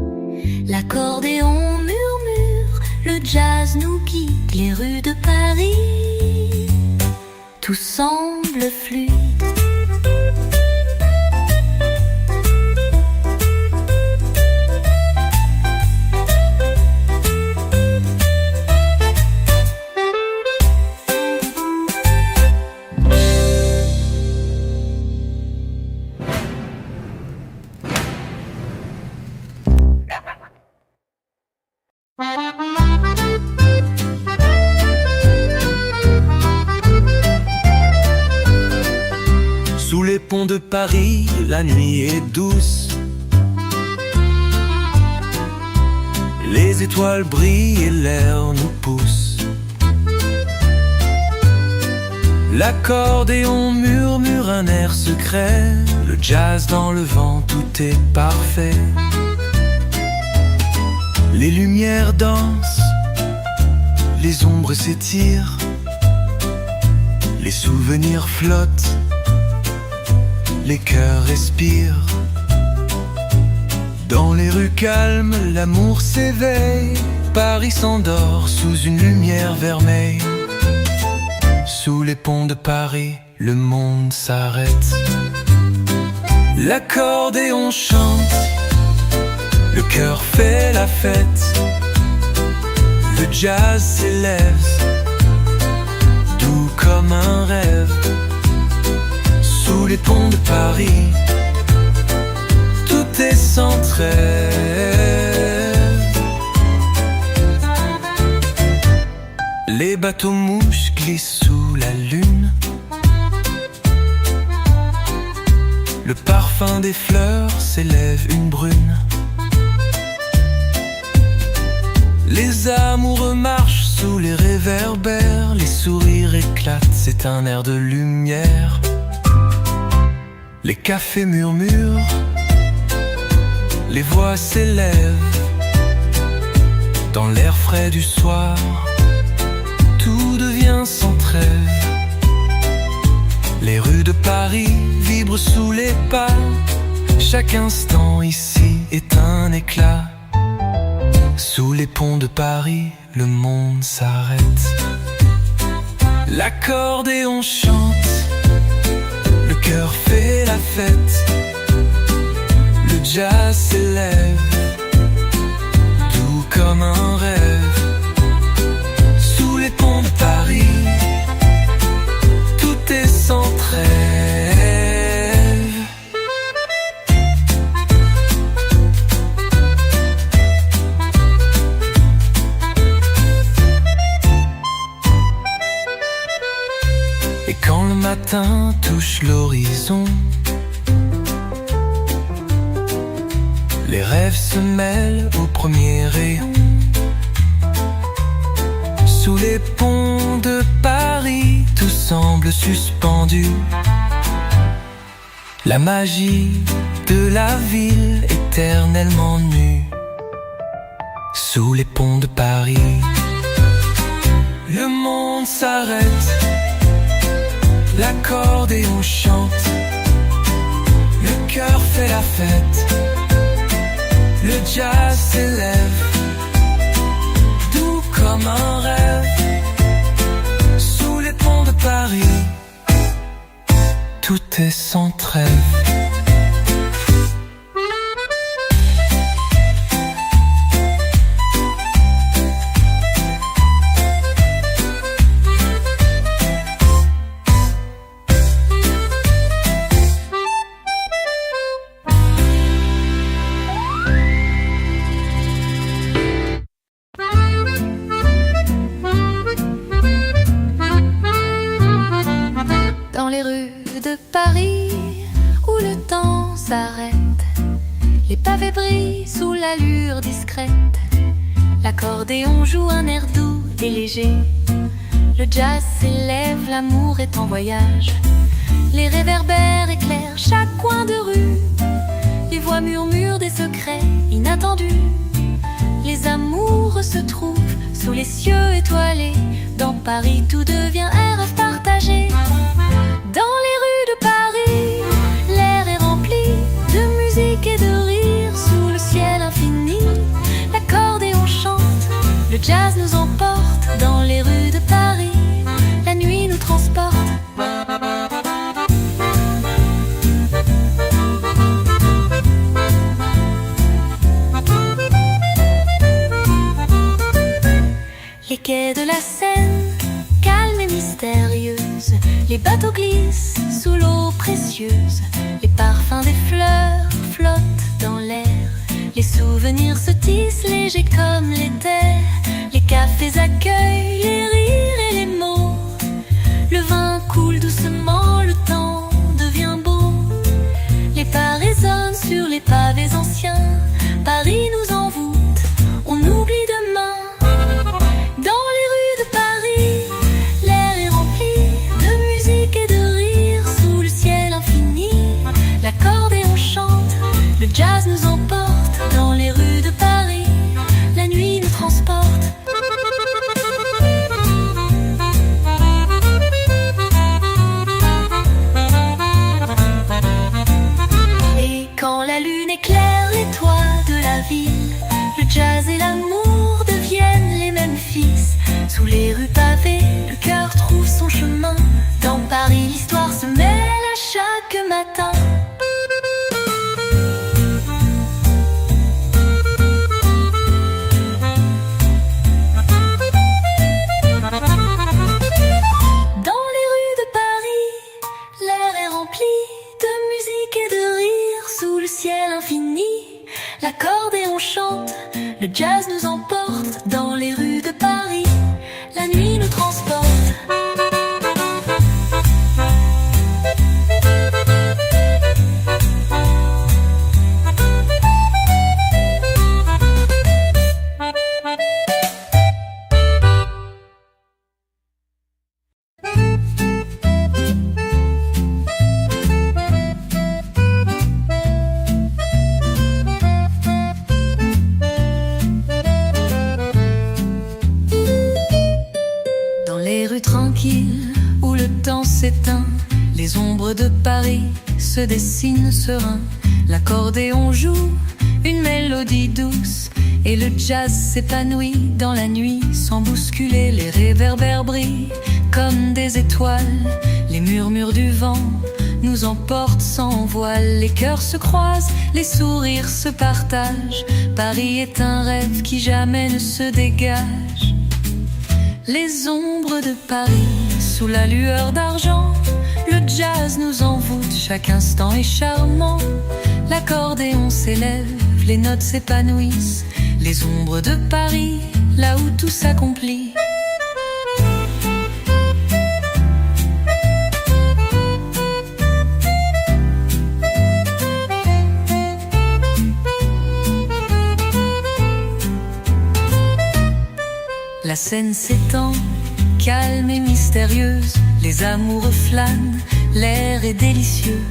L'accordéon murmure, le jazz nous guide. Les rues de Paris, tout semble fluide. Sous les ponts de Paris, la nuit est douce. Les étoiles brillent et l'air nous pousse. L'accordéon murmure un air secret. Le jazz dans le vent, tout est parfait. Les lumières dansent, les ombres s'étirent, les souvenirs flottent, les cœurs respirent. Dans les rues calmes, l'amour s'éveille. Paris s'endort sous une lumière vermeille. Sous les ponts de Paris, le monde s'arrête. L'accordéon chante, le cœur fait la fête. Le jazz s'élève, doux comme un rêve. Sous les ponts de Paris, tout est sans trêve. Les bateaux mouches glissent sous la lune. Le parfum des fleurs s'élève une brune. Les amoureux marchent sous les réverbères. Les sourires éclatent, c'est un air de lumière. Les cafés murmurent, les voix s'élèvent. Dans l'air frais du soir, tout devient sans trêve. Les rues de Paris vibrent sous les pas. Chaque instant ici est un éclat. Sous les ponts de Paris, le monde s'arrête. L'accordéon chante, le cœur fait la fête. Le jazz s'élève, doux comme un rêve. Sous les ponts de Paris, tout est sans trêve. Et quand le matin touche l'horizon, les rêves se mêlent au premier rayon. Sous les ponts de Paris, tout semble suspendu. La magie de la ville éternellement nue. Sous les ponts de Paris, le monde s'arrête. L'accordéon chante, le cœur fait la fête. Le jazz s'élève, doux comme un rêve. Sous les ponts de Paris, tout est sans trêve. Dans les rues de Paris, où le temps s'arrête, les pavés brillent sous l'allure discrète. L'accordéon joue un air doux et léger. Le jazz s'élève, l'amour est en voyage. Les réverbères éclairent chaque coin de rue. Les voix murmurent des secrets inattendus. Les amoureux se trouvent sous les cieux étoilés. Dans Paris, tout devient un rêve partagé. Dans Les bateaux glissent sous l'eau précieuse, les parfums des fleurs flottent dans l'air. Les souvenirs se tissent légers comme l'éther. Les cafés accueillent les rires et les mots. Le vin coule doucement, le temps devient beau. Les pas résonnent sur les pavés anciens. Paris nous envoûte, on oublie demain. Dans les rues de Paris, l'air est rempli de musique et de rire. Sous le ciel infini, l'accordéon chante, le jazz nous emporte. Dans les rues de Paris, la nuit nous transporte. Et quand la lune éclaire les toits de la ville, le jazz et l'amour deviennent les mêmes fils. Sous les rues pavées, le cœur trouve son chemin. Dans Paris, l'histoire se mêle à chaque matin. Dans les rues de Paris, l'air est rempli de musique et de rire. Sous le ciel infini, l'accordéon chante, le jazz nous emporte. Dans les rues de Paris, la nuit nous transporte. Tranquille, où le temps s'éteint, les ombres de Paris se dessinent serein. L'accordéon joue une mélodie douce et le jazz s'épanouit dans la nuit sans bousculer. Les réverbères brillent comme des étoiles, les murmures du vent nous emportent sans voile. Les cœurs se croisent, les sourires se partagent. Paris est un rêve qui jamais ne se dégage. Les ombres de Paris, sous la lueur d'argent, le jazz nous envoûte, chaque instant est charmant. L'accordéon s'élève, les notes s'épanouissent. Les ombres de Paris, là où tout s'accomplit. La scène s'étend, calme et mystérieuse. Les amoureux flânent, l'air est délicieux.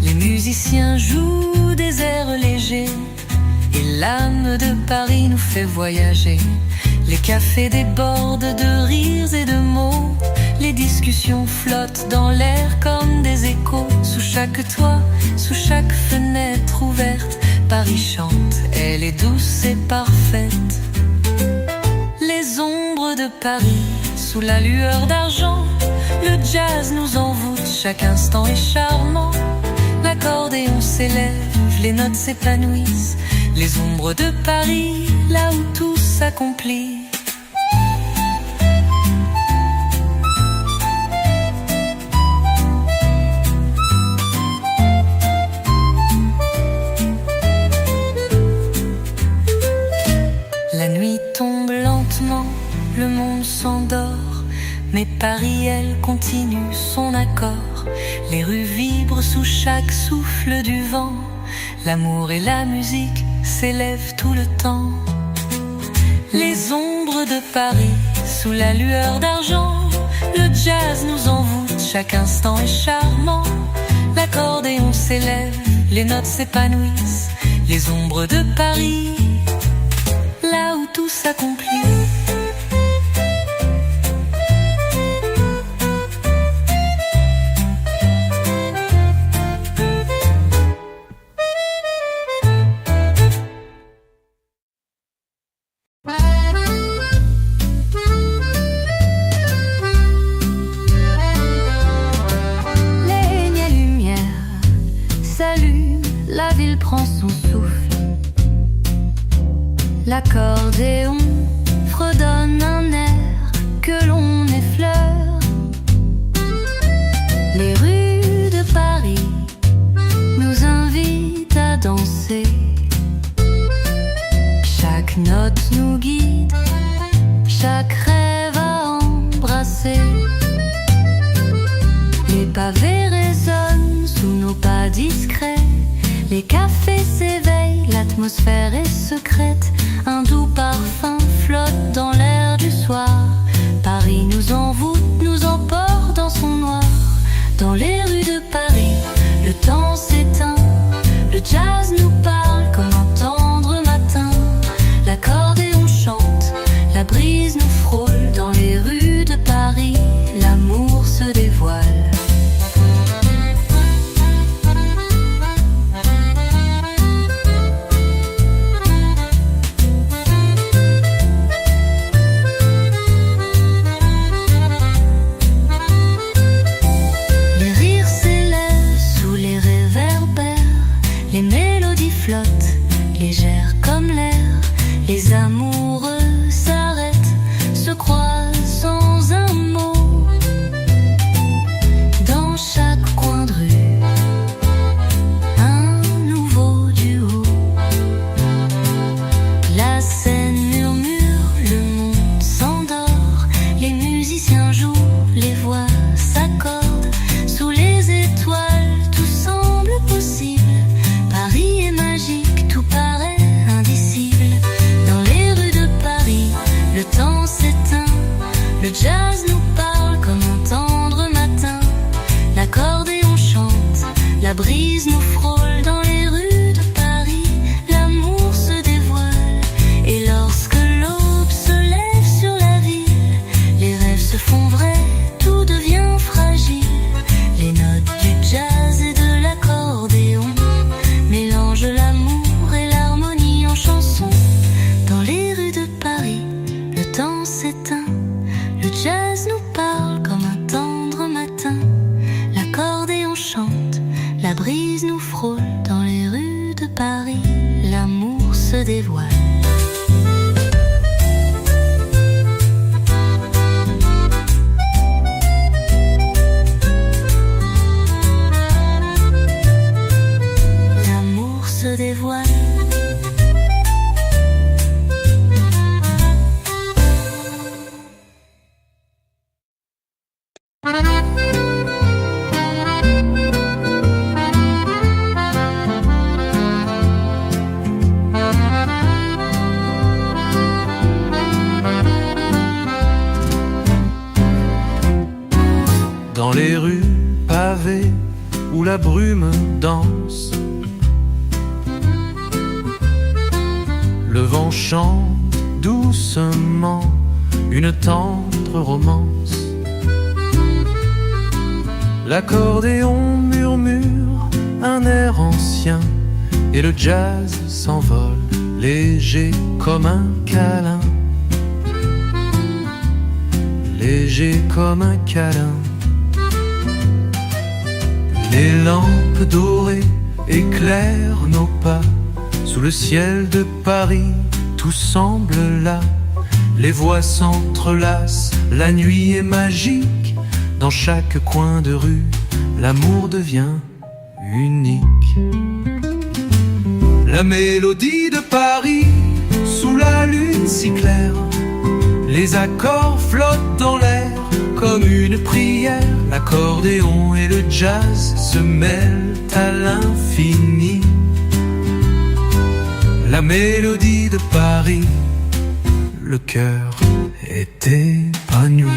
Les musiciens jouent des airs légers et l'âme de Paris nous fait voyager. Les cafés débordent de rires et de mots. Les discussions flottent dans l'air comme des échos. Sous chaque toit, sous chaque fenêtre ouverte, Paris chante, elle est douce et parfaite. Les ombres de Paris, sous la lueur d'argent, le jazz nous envoûte, chaque instant est charmant. L'accordéon s'élève, les notes s'épanouissent. Les ombres de Paris, là où tout s'accomplit. La nuit tombe lentement, le monde s'endort, mais Paris, elle, continue son accord. Les rues vibrent sous chaque souffle du vent. L'amour et la musique s'élèvent tout le temps. Les ombres de Paris, sous la lueur d'argent, le jazz nous envoûte, chaque instant est charmant. L'accordéon s'élève, les notes s'épanouissent. Les ombres de Paris, là où tout s'accomplit. Les lumières s'allument, la ville prend son souffle. L'accordéon fredonne un air que l'on effleure. pavés résonnent sous nos pas discrets. Les cafés s'éveillent, l'atmosphère est secrète. Un doux parfum flotte dans l'air du soir. Paris nous envoûte, nous emporte dans son noir. Dans les rues de Paris, le temps s'éteint. Le jazz nous parle comme un tendre matin. L'accordéon chante, la brise nous frôle. Dans les rues de Paris, l'amour se dévoile. Les rires s'élèvent sous les réverbères. Les mélodies flottent, légères comme l'air. Les amoureux s'arrêtent, se croisent sans un mot. Dans chaque coin de rue, un nouveau duo. La scène murmure, le monde s'endort. Les musiciens jouent, les voix s'accordent. Sous les étoiles, tout semble possible. Paris est magique, tout paraît indicible. Dans les rues de Paris, le temps s'éteint. Le jazz nous parle comme un tendre matin. L'accordéon chante, la brise nous frôle. Dans les rues de Paris, l'amour se dévoile. Et lorsque l'aube se lève sur la ville, les rêves se font vrais, tout devient fragile. Les notes du jazz et de l'accordéon mélangent l'amour et l'harmonie en chanson. Dans les rues de Paris, le temps s'éteint. Le jazz nous parle comme un tendre matin. L'accordéon chante, la brise nous frôle. Dans les rues de Paris, l'amour se dévoile. L'amour se dévoile. Dans les rues pavées où la brume danse, le vent chante doucement une tendre romance. L'accordéon murmure un air ancien et le jazz s'envole léger comme un câlin. Léger comme un câlin. Les lampes dorées éclairent nos pas. Sous le ciel de Paris, tout semble là. Les voix s'entrelacent, la nuit est magique. Dans chaque coin de rue, l'amour devient unique. La mélodie de Paris, sous la lune si claire. Les accords flottent dans l'air comme une prière. L'accordéon et le jazz se mêlent à l'infini. La mélodie de Paris, le cœur est épanoui.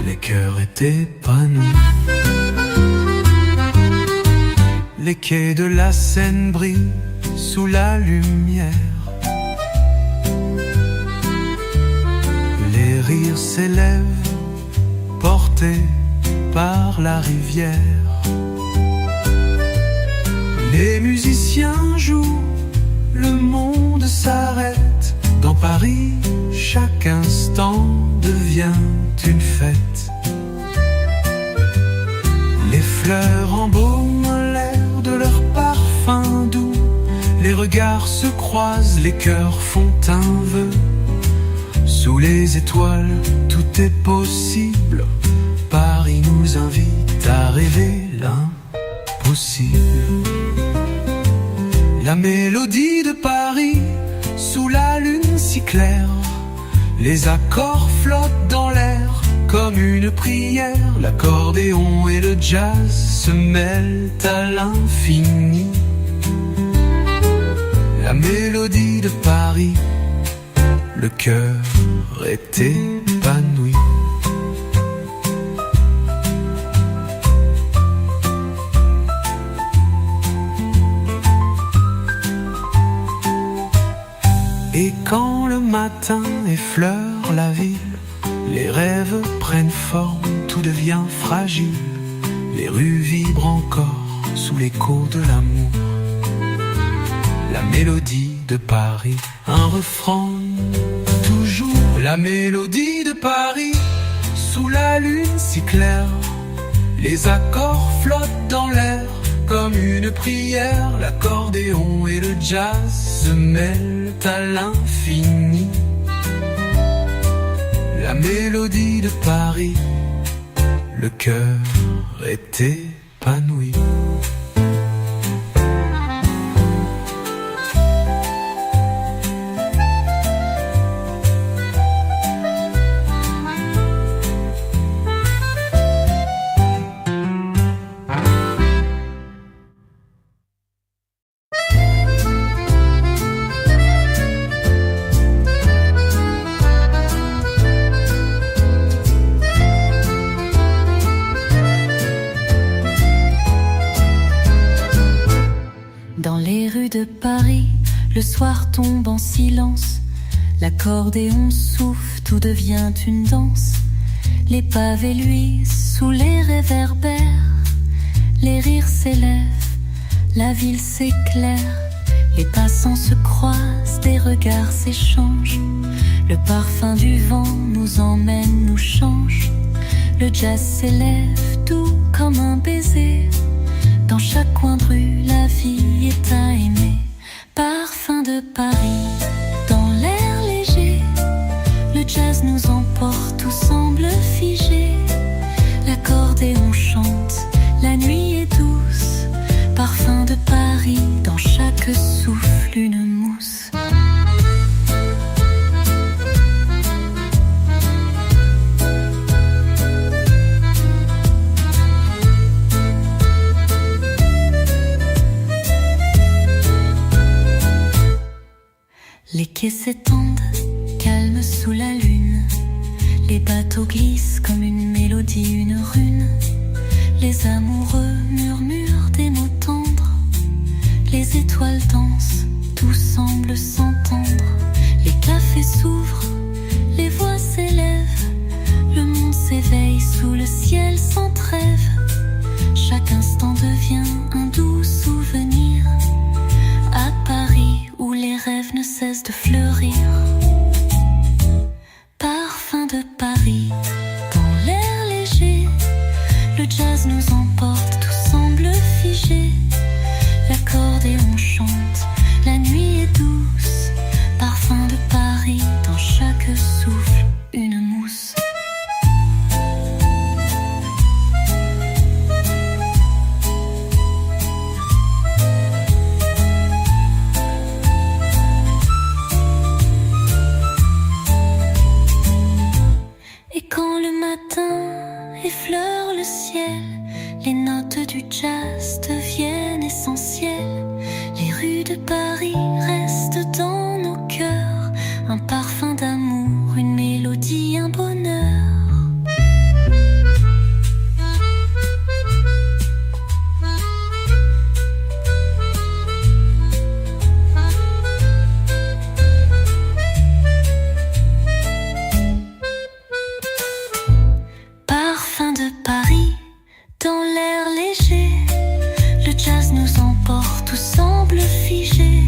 Les cœurs étaient épanouis. Les quais de la Seine brillent sous la lumière. Les rires s'élèvent, portés par la rivière. Les musiciens jouent, le monde s'arrête. Dans Paris, chaque instant devient une fête. Les fleurs embaument l'air de leur parfum doux. Les regards se croisent, les cœurs font un vœu. Sous les étoiles, tout est possible. Paris nous invite à rêver l'impossible. La mélodie de Paris, sous la lune si claire, les accords flottent dans l'air comme une prière. L'accordéon et le jazz se mêlent à l'infini. La mélodie de Paris, le cœur est épanoui. Et quand le matin effleure la ville, les rêves prennent forme, tout devient fragile. Les rues vibrent encore sous l'écho de l'amour. La mélodie de Paris, un refrain toujours. La mélodie de Paris, sous la lune si claire, les accords flottent dans l'air comme une prière. L'accordéon et le jazz se mêlent à l'infini. La mélodie de Paris, le cœur est épanoui. Dans les rues de Paris, le soir tombe en silence. L'accordéon souffle, tout devient une danse. Les pavés luisent sous les réverbères. Les rires s'élèvent, la ville s'éclaire. Les passants se croisent, des regards s'échangent. Le parfum du vent nous emmène, nous change. Le jazz s'élève, doux comme un baiser. Dans chaque coin de rue, la vie est à aimer. Parfum de Paris, dans l'air léger. Le jazz nous emporte, tout semble figé. L'accordéon chante, la nuit est douce. Parfum de Paris, dans chaque souffle une mousse. Les quais s'étendent, calmes sous la lune. Les bateaux glissent comme une mélodie, une rune. Les amoureux murmurent des mots tendres. Les étoiles dansent, tout semble s'entendre. Les cafés s'ouvrent, les voix s'élèvent. Le monde s'éveille sous le ciel sans trêve. Chaque instant devient un doux souvenir. À Paris où les rêves ne cessent de fleurir. Parfum de Paris, dans l'air léger. Le jazz nous emporte, tout semble figé. L'accordéon chante, la nuit est douce. Parfum de Paris, dans chaque souffle une mousse. Et quand le matin effleure le ciel, les notes du jazz deviennent essentielles. Les rues de Paris restent dans nos cœurs. Un parfum d'amour, une mélodie, un bonheur. Parfum de Paris, dans l'air léger. Le jazz nous emporte, tout semble figé.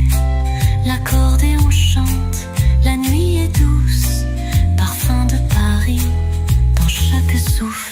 L'accordéon chante, la nuit est douce. Parfum de Paris, dans chaque souffle